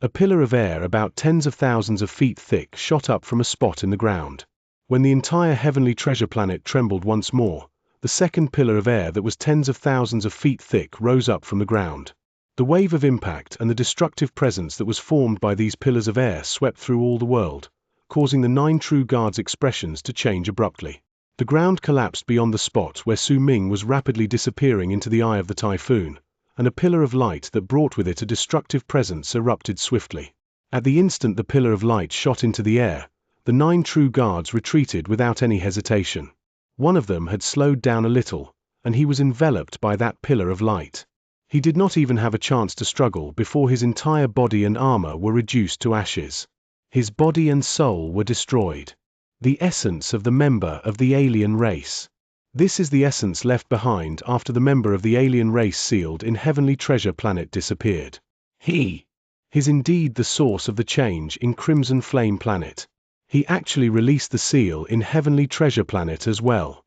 A pillar of air about tens of thousands of feet thick shot up from a spot in the ground. When the entire heavenly treasure planet trembled once more, the second pillar of air that was tens of thousands of feet thick rose up from the ground. The wave of impact and the destructive presence that was formed by these pillars of air swept through all the world, causing the 9 true guards' expressions to change abruptly. The ground collapsed beyond the spot where Su Ming was rapidly disappearing into the eye of the typhoon, and a pillar of light that brought with it a destructive presence erupted swiftly. At the instant the pillar of light shot into the air, the 9 true guards retreated without any hesitation. One of them had slowed down a little, and he was enveloped by that pillar of light. He did not even have a chance to struggle before his entire body and armor were reduced to ashes. His body and soul were destroyed. The essence of the member of the alien race. This is the essence left behind after the member of the alien race sealed in Heavenly Treasure Planet disappeared. He is indeed the source of the change in Crimson Flame Planet. He actually released the seal in Heavenly Treasure Planet as well.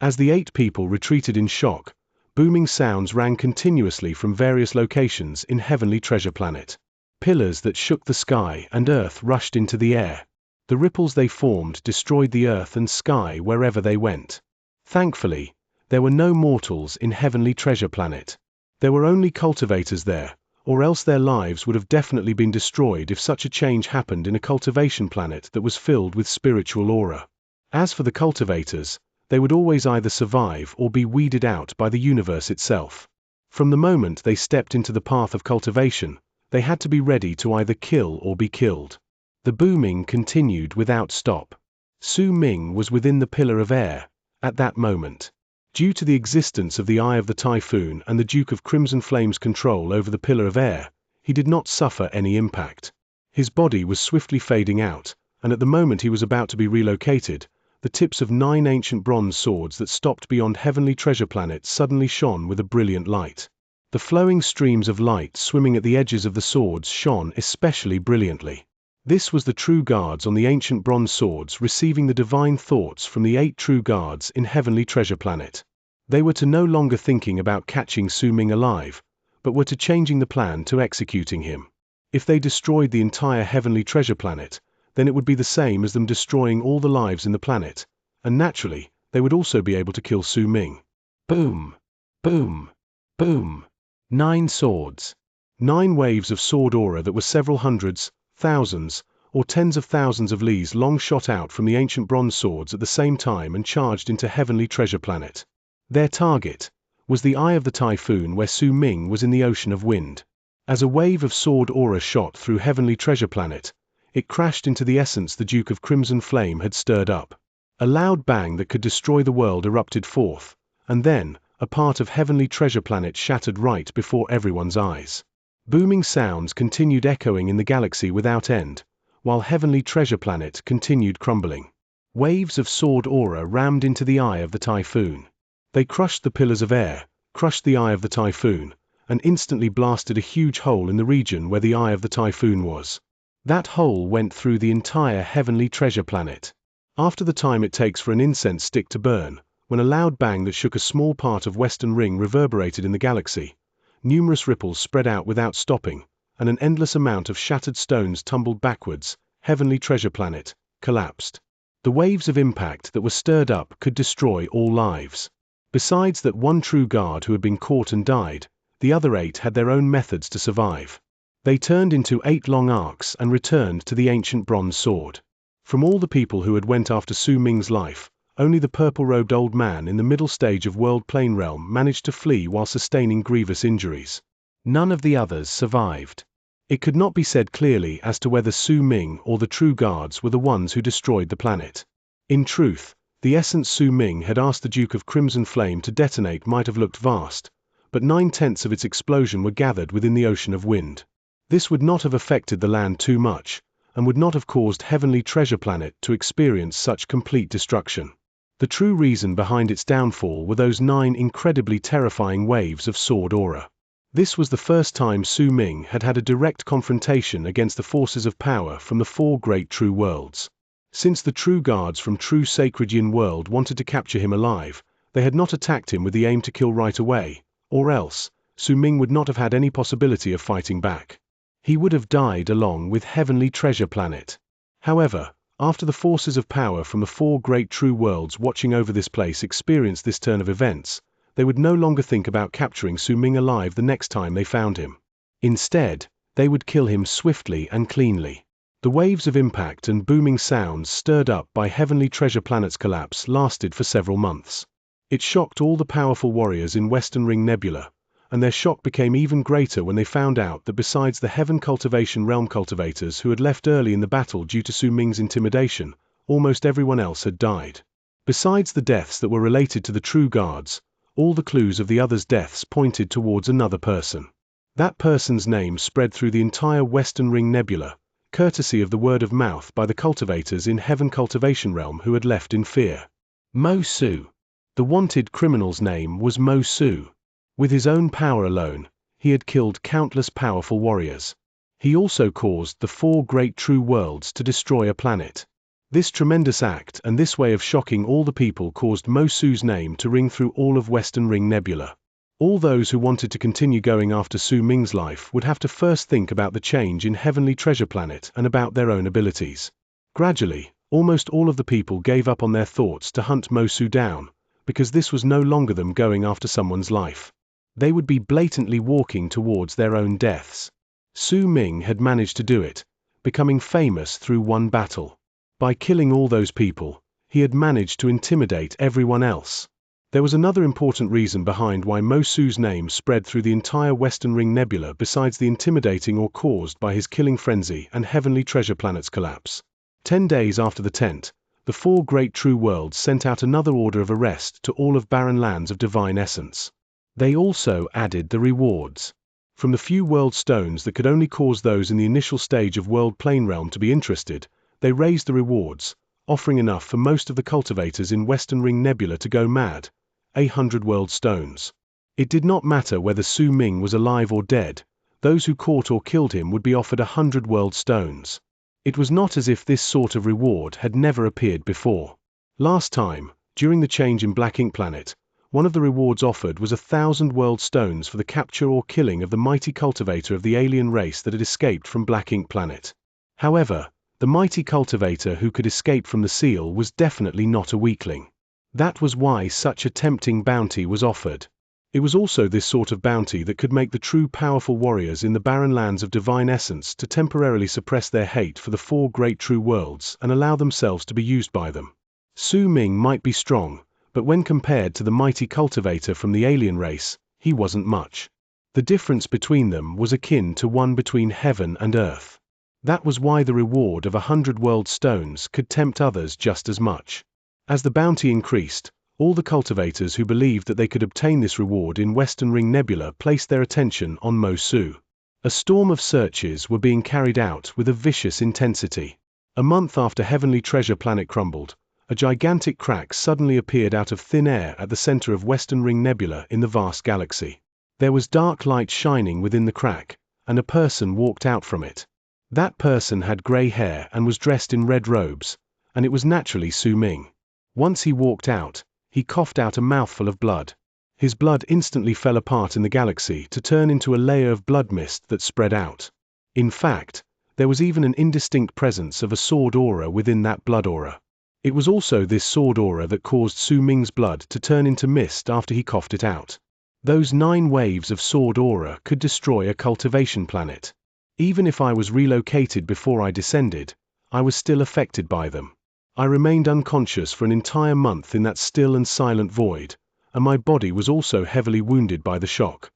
As the 8 people retreated in shock, booming sounds rang continuously from various locations in Heavenly Treasure Planet. Pillars that shook the sky and earth rushed into the air. The ripples they formed destroyed the earth and sky wherever they went. Thankfully, there were no mortals in Heavenly Treasure Planet. There were only cultivators there, or else their lives would have definitely been destroyed if such a change happened in a cultivation planet that was filled with spiritual aura. As for the cultivators, they would always either survive or be weeded out by the universe itself. From the moment they stepped into the path of cultivation, they had to be ready to either kill or be killed. The booming continued without stop. Su Ming was within the pillar of air at that moment. Due to the existence of the eye of the typhoon and the Duke of Crimson Flame's control over the pillar of air, he did not suffer any impact. His body was swiftly fading out, and at the moment he was about to be relocated, the tips of 9 ancient bronze swords that stopped beyond Heavenly Treasure Planet suddenly shone with a brilliant light. The flowing streams of light swimming at the edges of the swords shone especially brilliantly. This was the true guards on the ancient bronze swords receiving the divine thoughts from the 8 true guards in Heavenly Treasure Planet. They were to no longer thinking about catching Su Ming alive, but were to changing the plan to executing him. If they destroyed the entire Heavenly Treasure Planet, then it would be the same as them destroying all the lives in the planet, and naturally, they would also be able to kill Su Ming. Boom! Boom! Boom! 9 swords. 9 waves of sword aura that were several hundreds, thousands, or tens of thousands of lees long shot out from the ancient bronze swords at the same time and charged into Heavenly Treasure Planet. Their target was the eye of the typhoon where Su Ming was in the ocean of wind. As a wave of sword aura shot through Heavenly Treasure Planet, it crashed into the essence the Duke of Crimson Flame had stirred up. A loud bang that could destroy the world erupted forth, and then, a part of heavenly treasure planet shattered right before everyone's eyes. Booming sounds continued echoing in the galaxy without end, while heavenly treasure planet continued crumbling. Waves of sword aura rammed into the eye of the typhoon. They crushed the pillars of air, crushed the eye of the typhoon, and instantly blasted a huge hole in the region where the eye of the typhoon was. That hole went through the entire heavenly treasure planet. After the time it takes for an incense stick to burn, when a loud bang that shook a small part of Western Ring reverberated in the galaxy, numerous ripples spread out without stopping, and an endless amount of shattered stones tumbled backwards, heavenly treasure planet collapsed. The waves of impact that were stirred up could destroy all lives. Besides that one true guard who had been caught and died, the other 8 had their own methods to survive. They turned into 8 long arcs and returned to the ancient bronze sword. From all the people who had went after Su Ming's life, only the purple-robed old man in the middle stage of World Plane Realm managed to flee while sustaining grievous injuries. None of the others survived. It could not be said clearly as to whether Su Ming or the true guards were the ones who destroyed the planet. In truth, the essence Su Ming had asked the Duke of Crimson Flame to detonate might have looked vast, but 9/10 of its explosion were gathered within the ocean of wind. This would not have affected the land too much, and would not have caused heavenly treasure planet to experience such complete destruction. The true reason behind its downfall were those 9 incredibly terrifying waves of sword aura. This was the first time Su Ming had had a direct confrontation against the forces of power from the 4 great true worlds. Since the true guards from True Sacred Yin World wanted to capture him alive, they had not attacked him with the aim to kill right away, or else, Su Ming would not have had any possibility of fighting back. He would have died along with heavenly treasure planet. However, after the forces of power from the 4 great true worlds watching over this place experienced this turn of events, they would no longer think about capturing Su Ming alive the next time they found him. Instead, they would kill him swiftly and cleanly. The waves of impact and booming sounds stirred up by heavenly treasure planet's collapse lasted for several months. It shocked all the powerful warriors in Western Ring Nebula, and their shock became even greater when they found out that besides the Heaven Cultivation Realm cultivators who had left early in the battle due to Su Ming's intimidation, almost everyone else had died. Besides the deaths that were related to the true guards, all the clues of the others' deaths pointed towards another person. That person's name spread through the entire Western Ring Nebula, courtesy of the word of mouth by the cultivators in Heaven Cultivation Realm who had left in fear. Mo Su. The wanted criminal's name was Mo Su. With his own power alone, he had killed countless powerful warriors. He also caused the 4 great true worlds to destroy a planet. This tremendous act and this way of shocking all the people caused Mo Su's name to ring through all of Western Ring Nebula. All those who wanted to continue going after Su Ming's life would have to first think about the change in Heavenly Treasure Planet and about their own abilities. Gradually, almost all of the people gave up on their thoughts to hunt Mo Su down, because this was no longer them going after someone's life. They would be blatantly walking towards their own deaths. Su Ming had managed to do it, becoming famous through one battle. By killing all those people, he had managed to intimidate everyone else. There was another important reason behind why Mo Su's name spread through the entire Western Ring Nebula besides the intimidating or caused by his killing frenzy and Heavenly Treasure Planet's collapse. 10 days after the tent, the 4 great true worlds sent out another order of arrest to all of barren lands of divine essence. They also added the rewards. From the few world stones that could only cause those in the initial stage of World Plane Realm to be interested, they raised the rewards, offering enough for most of the cultivators in Western Ring Nebula to go mad. 100 world stones. It did not matter whether Su Ming was alive or dead, those who caught or killed him would be offered 100 world stones. It was not as if this sort of reward had never appeared before. Last time, during the change in Black Ink Planet, one of the rewards offered was 1,000 world stones for the capture or killing of the mighty cultivator of the alien race that had escaped from Black Ink Planet. However, the mighty cultivator who could escape from the seal was definitely not a weakling. That was why such a tempting bounty was offered. It was also this sort of bounty that could make the true powerful warriors in the barren lands of divine essence to temporarily suppress their hate for the 4 great true worlds and allow themselves to be used by them. Su Ming might be strong, but when compared to the mighty cultivator from the alien race, he wasn't much. The difference between them was akin to one between heaven and earth. That was why the reward of 100 world stones could tempt others just as much. As the bounty increased, All the cultivators who believed that they could obtain this reward in Western Ring Nebula placed their attention on Mo Su. A storm of searches were being carried out with a vicious intensity. A month after Heavenly Treasure Planet crumbled, a gigantic crack suddenly appeared out of thin air at the center of Western Ring Nebula in the vast galaxy. There was dark light shining within the crack, and a person walked out from it. That person had gray hair and was dressed in red robes, and it was naturally Su Ming. Once he walked out, he coughed out a mouthful of blood. His blood instantly fell apart in the galaxy to turn into a layer of blood mist that spread out. In fact, there was even an indistinct presence of a sword aura within that blood aura. It was also this sword aura that caused Su Ming's blood to turn into mist after he coughed it out. Those 9 waves of sword aura could destroy a cultivation planet. Even if I was relocated before I descended, I was still affected by them. I remained unconscious for an entire month in that still and silent void, and my body was also heavily wounded by the shock.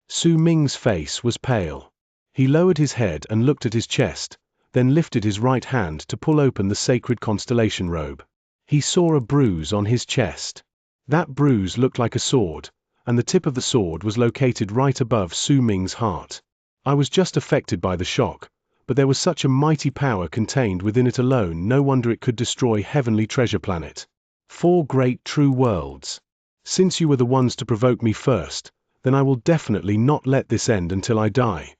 Su Ming's face was pale. He lowered his head and looked at his chest, then lifted his right hand to pull open the sacred constellation robe. He saw a bruise on his chest. That bruise looked like a sword, and the tip of the sword was located right above Su Ming's heart. I was just affected by the shock, but there was such a mighty power contained within it alone, no wonder it could destroy Heavenly Treasure Planet. 4 great true worlds. Since you were the ones to provoke me first, then I will definitely not let this end until I die.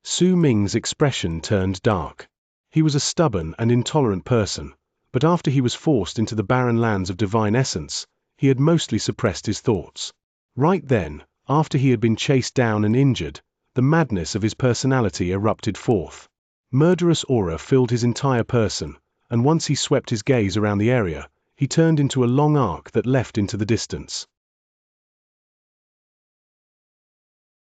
Su Ming's expression turned dark. He was a stubborn and intolerant person, but after he was forced into the barren lands of divine essence, he had mostly suppressed his thoughts. Right then, after he had been chased down and injured, the madness of his personality erupted forth. Murderous aura filled his entire person, and once he swept his gaze around the area, he turned into a long arc that left into the distance.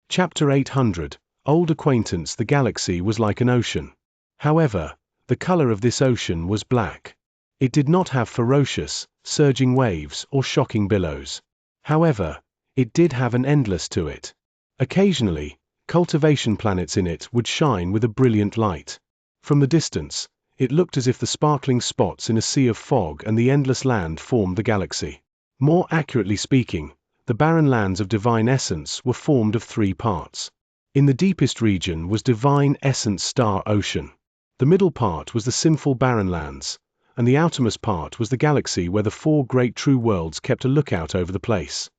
Chapter 800. Old acquaintance. The galaxy was like an ocean. However, the color of this ocean was black. It did not have ferocious, surging waves or shocking billows. However, it did have an endless to it. Occasionally, cultivation planets in it would shine with a brilliant light. From the distance, it looked as if the sparkling spots in a sea of fog and the endless land formed the galaxy. More accurately speaking, the barren lands of divine essence were formed of 3 parts. In the deepest region was divine essence star ocean. The middle part was the sinful barren lands, and the outermost part was the galaxy where the 4 great true worlds kept a lookout over the place.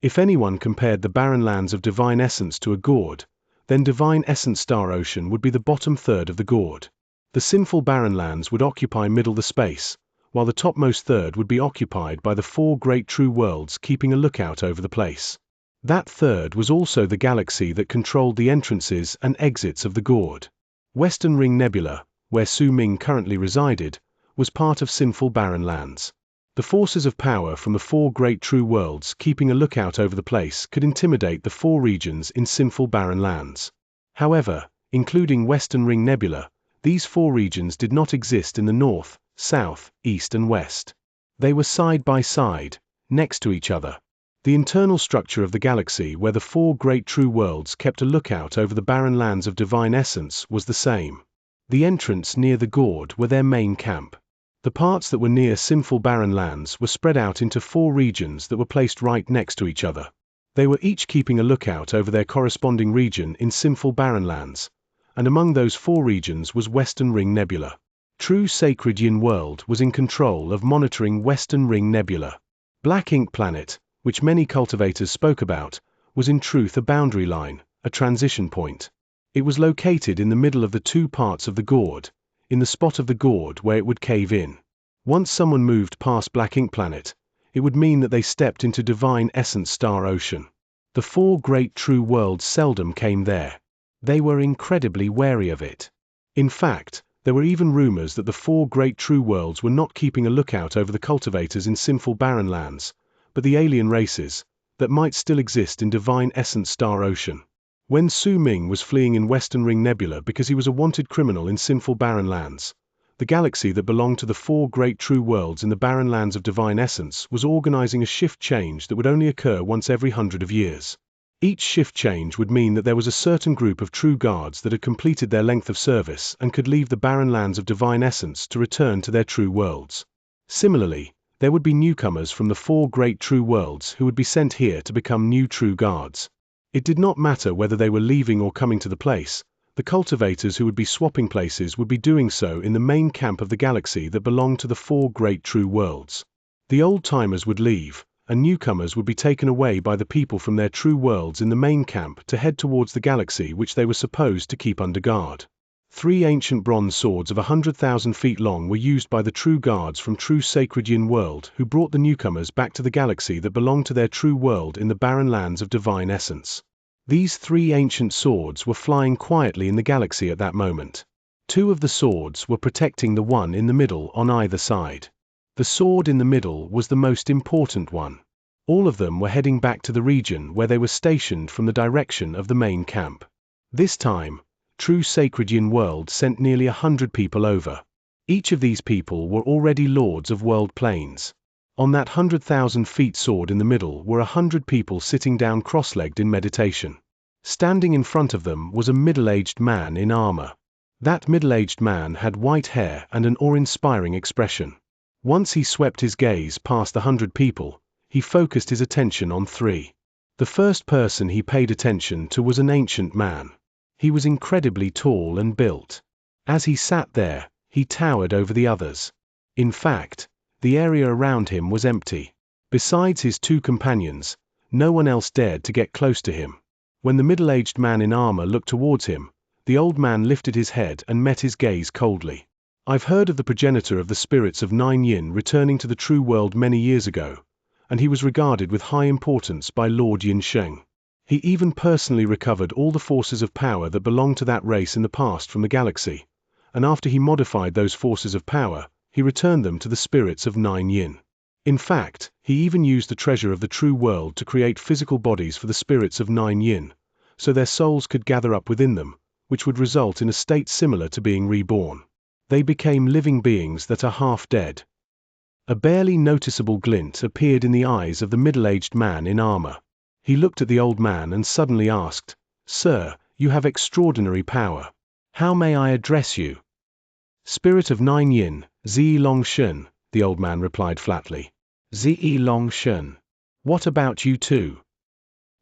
If anyone compared the barren lands of divine essence to a gourd, then divine essence star ocean would be the bottom third of the gourd. The sinful barren lands would occupy middle the space, while the topmost third would be occupied by the 4 great true worlds keeping a lookout over the place. That third was also the galaxy that controlled the entrances and exits of the gourd. Western Ring Nebula, where Su Ming currently resided, was part of sinful barren lands. The forces of power from the 4 great true worlds keeping a lookout over the place could intimidate the 4 regions in sinful barren lands. However, including Western Ring Nebula, these 4 regions did not exist in the north, south, east and west. They were side by side, next to each other. The internal structure of the galaxy where the 4 great true worlds kept a lookout over the barren lands of divine essence was the same. The entrance near the gourd were their main camp. The parts that were near sinful barren lands were spread out into 4 regions that were placed right next to each other. They were each keeping a lookout over their corresponding region in sinful barren lands, and among those 4 regions was Western Ring Nebula. True Sacred Yin World was in control of monitoring Western Ring Nebula. Black Ink Planet, which many cultivators spoke about, was in truth a boundary line, a transition point. It was located in the middle of the 2 parts of the gourd, in the spot of the gourd where it would cave in. Once someone moved past Black Ink Planet, it would mean that they stepped into divine essence star ocean. The 4 great true worlds seldom came there. They were incredibly wary of it. In fact, there were even rumors that the 4 great true worlds were not keeping a lookout over the cultivators in sinful barren lands, but the alien races that might still exist in divine essence star ocean. When Su Ming was fleeing in Western Ring Nebula because he was a wanted criminal in sinful barren lands, the galaxy that belonged to the 4 great true worlds in the barren lands of divine essence was organizing a shift change that would only occur once every 100 of years. Each shift change would mean that there was a certain group of true guards that had completed their length of service and could leave the barren lands of divine essence to return to their true worlds. Similarly, There would be newcomers from the 4 great true worlds who would be sent here to become new true guards. It did not matter whether they were leaving or coming to the place. The cultivators who would be swapping places would be doing so in the main camp of the galaxy that belonged to the 4 great true worlds. The old-timers would leave, and newcomers would be taken away by the people from their true worlds in the main camp to head towards the galaxy which they were supposed to keep under guard. 3 ancient bronze swords of 100,000 feet long were used by the true guards from true sacred Yin world who brought the newcomers back to the galaxy that belonged to their true world in the barren lands of divine essence. These 3 ancient swords were flying quietly in the galaxy at that moment. 2 of the swords were protecting the one in the middle on either side. The sword in the middle was the most important one. All of them were heading back to the region where they were stationed from the direction of the main camp. This time, true sacred Yin world sent nearly 100 people over. Each of these people were already lords of world planes. On that 100,000 feet sword in the middle were 100 people sitting down cross-legged in meditation. Standing in front of them was a middle-aged man in armor. That middle-aged man had white hair and an awe-inspiring expression. Once he swept his gaze past the 100 people, he focused his attention on 3. The first person he paid attention to was an ancient man. He was incredibly tall and built. As he sat there, he towered over the others. In fact, the area around him was empty. Besides his 2 companions, no one else dared to get close to him. When the middle-aged man in armor looked towards him, the old man lifted his head and met his gaze coldly. I've heard of the progenitor of the spirits of 9 Yin returning to the true world many years ago, and he was regarded with high importance by Lord Yin Sheng. He even personally recovered all the forces of power that belonged to that race in the past from the galaxy, and after he modified those forces of power, he returned them to the spirits of 9 Yin. In fact, he even used the treasure of the true world to create physical bodies for the spirits of 9 Yin, so their souls could gather up within them, which would result in a state similar to being reborn. They became living beings that are half dead. A barely noticeable glint appeared in the eyes of the middle-aged man in armor. He looked at the old man and suddenly asked, "Sir, you have extraordinary power. How may I address you?" "Spirit of 9 Yin, Zi Long Shen," the old man replied flatly. "Zi Long Shen. What about you too?"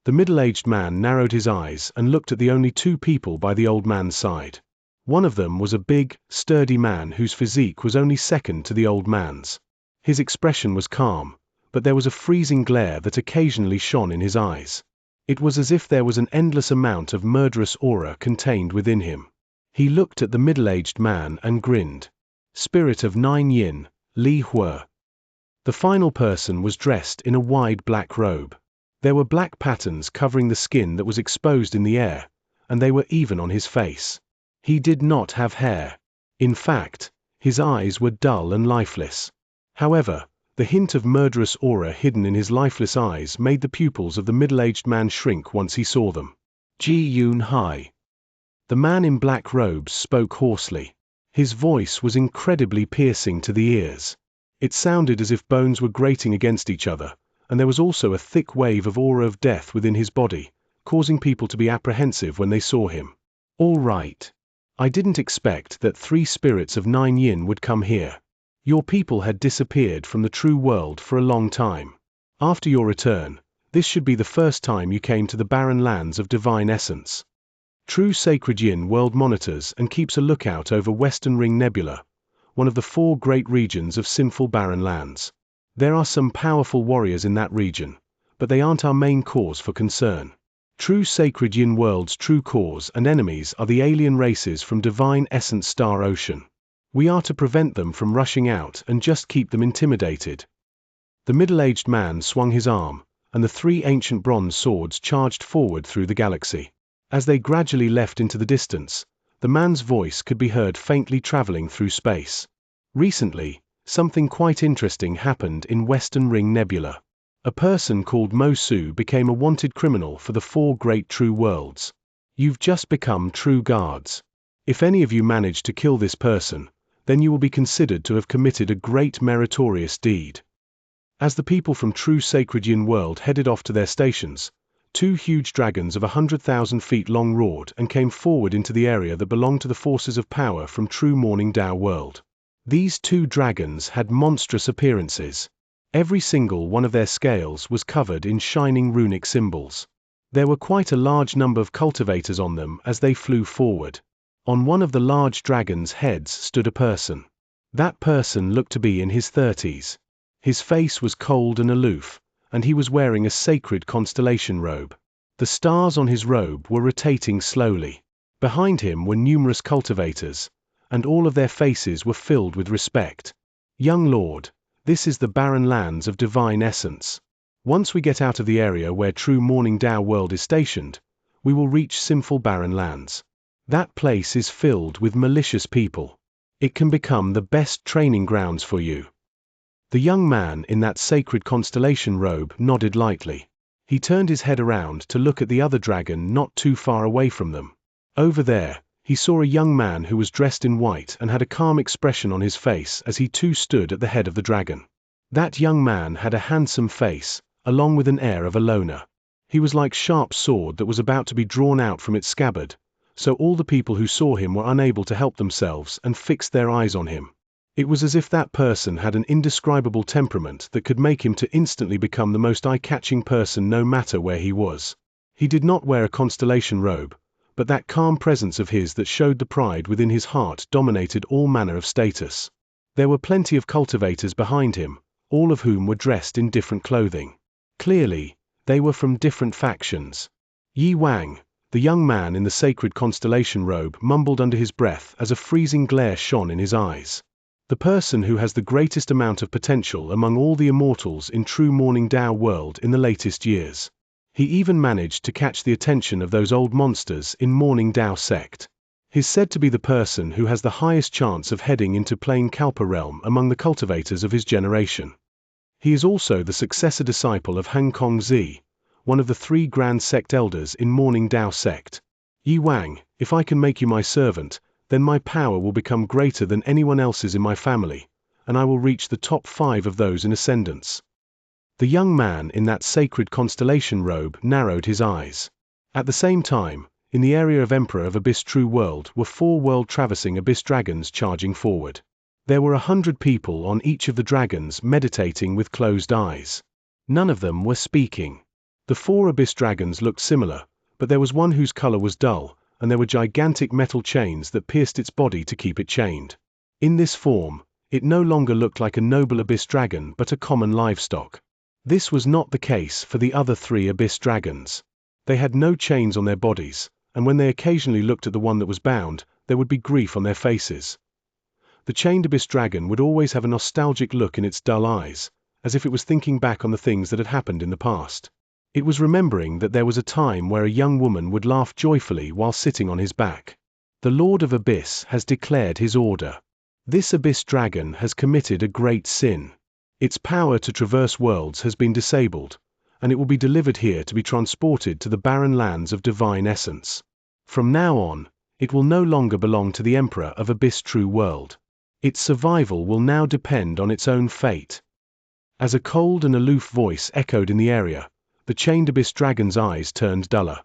The middle-aged man narrowed his eyes and looked at the only 2 people by the old man's side. One of them was a big, sturdy man whose physique was only second to the old man's. His expression was calm, but there was a freezing glare that occasionally shone in his eyes. It was as if there was an endless amount of murderous aura contained within him. He looked at the middle-aged man and grinned. "Spirit of 9 Yin, Li Hua." The final person was dressed in a wide black robe. There were black patterns covering the skin that was exposed in the air, and they were even on his face. He did not have hair. In fact, his eyes were dull and lifeless. However, the hint of murderous aura hidden in his lifeless eyes made the pupils of the middle-aged man shrink once he saw them. "Ji Yun Hai." The man in black robes spoke hoarsely. His voice was incredibly piercing to the ears. It sounded as if bones were grating against each other, and there was also a thick wave of aura of death within his body, causing people to be apprehensive when they saw him. "All right. I didn't expect that 3 spirits of 9 Yin would come here. Your people had disappeared from the true world for a long time. After your return, this should be the first time you came to the barren lands of divine essence. True sacred Yin world monitors and keeps a lookout over Western Ring Nebula, one of the 4 great regions of sinful barren lands. There are some powerful warriors in that region, but they aren't our main cause for concern. True sacred Yin world's true cause and enemies are the alien races from divine essence Star Ocean. We are to prevent them from rushing out and just keep them intimidated." The middle-aged man swung his arm, and the 3 ancient bronze swords charged forward through the galaxy. As they gradually left into the distance, the man's voice could be heard faintly traveling through space. "Recently, something quite interesting happened in Western Ring Nebula. A person called Mo Su became a wanted criminal for the 4 great true worlds. You've just become true guards. If any of you manage to kill this person, then you will be considered to have committed a great meritorious deed." As the people from true sacred Yin world headed off to their stations, 2 huge dragons of 100,000 feet long roared and came forward into the area that belonged to the forces of power from true Morning Dao world. These 2 dragons had monstrous appearances. Every single one of their scales was covered in shining runic symbols. There were quite a large number of cultivators on them as they flew forward. On one of the large dragon's heads stood a person. That person looked to be in his 30s. His face was cold and aloof, and he was wearing a sacred constellation robe. The stars on his robe were rotating slowly. Behind him were numerous cultivators, and all of their faces were filled with respect. Young Lord, this is the barren lands of divine essence. Once we get out of the area where true Morning Dao world is stationed, we will reach sinful barren lands. That place is filled with malicious people. It can become the best training grounds for you. The young man in that sacred constellation robe nodded lightly. He turned his head around to look at the other dragon not too far away from them. Over there, he saw a young man who was dressed in white and had a calm expression on his face as he too stood at the head of the dragon. That young man had a handsome face, along with an air of a loner. He was like a sharp sword that was about to be drawn out from its scabbard, so all the people who saw him were unable to help themselves and fixed their eyes on him. It was as if that person had an indescribable temperament that could make him to instantly become the most eye-catching person no matter where he was. He did not wear a constellation robe, but that calm presence of his that showed the pride within his heart dominated all manner of status. There were plenty of cultivators behind him, all of whom were dressed in different clothing. Clearly, they were from different factions. Yi Wang, the young man in the sacred constellation robe, mumbled under his breath as a freezing glare shone in his eyes. The person who has the greatest amount of potential among all the immortals in true Morning Dao world in the latest years. He even managed to catch the attention of those old monsters in Morning Dao sect. He's said to be the person who has the highest chance of heading into plain Kalpa realm among the cultivators of his generation. He is also the successor disciple of Han Kongzi, one of the 3 grand sect elders in Morning Dao sect. Yi Wang, if I can make you my servant, then my power will become greater than anyone else's in my family, and I will reach the top 5 of those in ascendance. The young man in that sacred constellation robe narrowed his eyes. At the same time, in the area of Emperor of Abyss True World were 4 world-traversing abyss dragons charging forward. There were 100 people on each of the dragons meditating with closed eyes. None of them were speaking. The 4 abyss dragons looked similar, but there was one whose color was dull, and there were gigantic metal chains that pierced its body to keep it chained. In this form, it no longer looked like a noble abyss dragon but a common livestock. This was not the case for the other 3 abyss dragons. They had no chains on their bodies, and when they occasionally looked at the one that was bound, there would be grief on their faces. The chained abyss dragon would always have a nostalgic look in its dull eyes, as if it was thinking back on the things that had happened in the past. It was remembering that there was a time where a young woman would laugh joyfully while sitting on his back. The Lord of Abyss has declared his order. This abyss dragon has committed a great sin. Its power to traverse worlds has been disabled, and it will be delivered here to be transported to the barren lands of divine essence. From now on, it will no longer belong to the Emperor of Abyss True World. Its survival will now depend on its own fate. As a cold and aloof voice echoed in the area, the chained abyss dragon's eyes turned duller.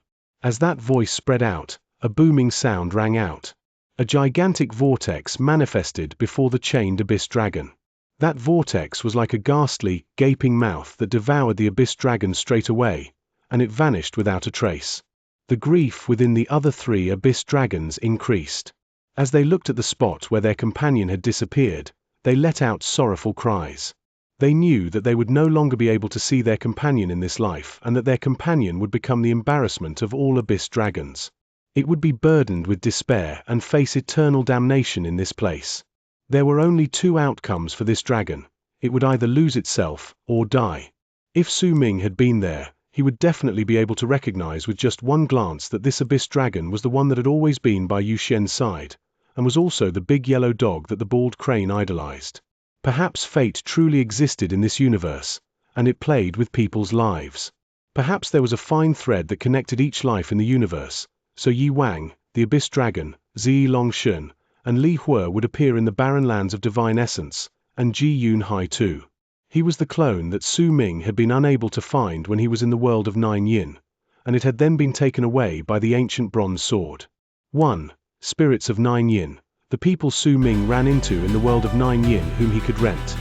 As that voice spread out, a booming sound rang out. A gigantic vortex manifested before the chained abyss dragon. That vortex was like a ghastly, gaping mouth that devoured the abyss dragon straight away, and it vanished without a trace. The grief within the other 3 abyss dragons increased. As they looked at the spot where their companion had disappeared, they let out sorrowful cries. They knew that they would no longer be able to see their companion in this life and that their companion would become the embarrassment of all abyss dragons. It would be burdened with despair and face eternal damnation in this place. There were only 2 outcomes for this dragon. It would either lose itself or die. If Su Ming had been there, he would definitely be able to recognize with just one glance that this abyss dragon was the one that had always been by Yu Xian's side, and was also the big yellow dog that the bald crane idolized. Perhaps fate truly existed in this universe, and it played with people's lives. Perhaps there was a fine thread that connected each life in the universe, so Yi Wang, the abyss dragon, Zi Longshun, and Li Hue would appear in the barren lands of divine essence, and Ji Yun Hai too. He was the clone that Su Ming had been unable to find when he was in the world of Nine Yin, and it had then been taken away by the ancient bronze sword. 1. Spirits of Nine Yin, the people Su Ming ran into in the world of Nine Yin whom he could rent.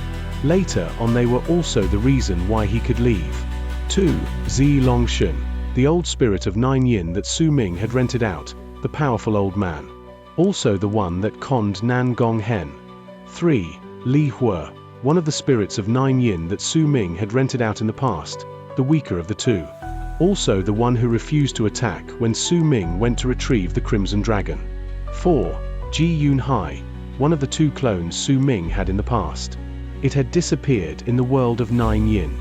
Later on they were also the reason why he could leave. 2. Zi Longshun, the old spirit of 9 yin that Su Ming had rented out, the powerful old man. Also the one that conned Nan Gong Hen. 3. Li Hua, one of the spirits of 9 yin that Su Ming had rented out in the past, the weaker of the two. Also the one who refused to attack when Su Ming went to retrieve the Crimson Dragon. 4. Ji Yun Hai, one of the 2 clones Su Ming had in the past. It had disappeared in the world of 9 yin.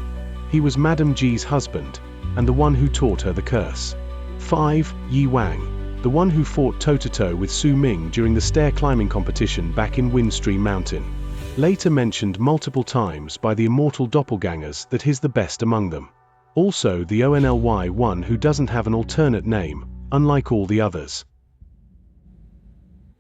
He was Madame Ji's husband, and the one who taught her the curse. 5. Yi Wang, the one who fought toe-to-toe with Su Ming during the stair climbing competition back in Windstream Mountain. Later mentioned multiple times by the immortal doppelgangers that he's the best among them. Also the ONLY one who doesn't have an alternate name, unlike all the others.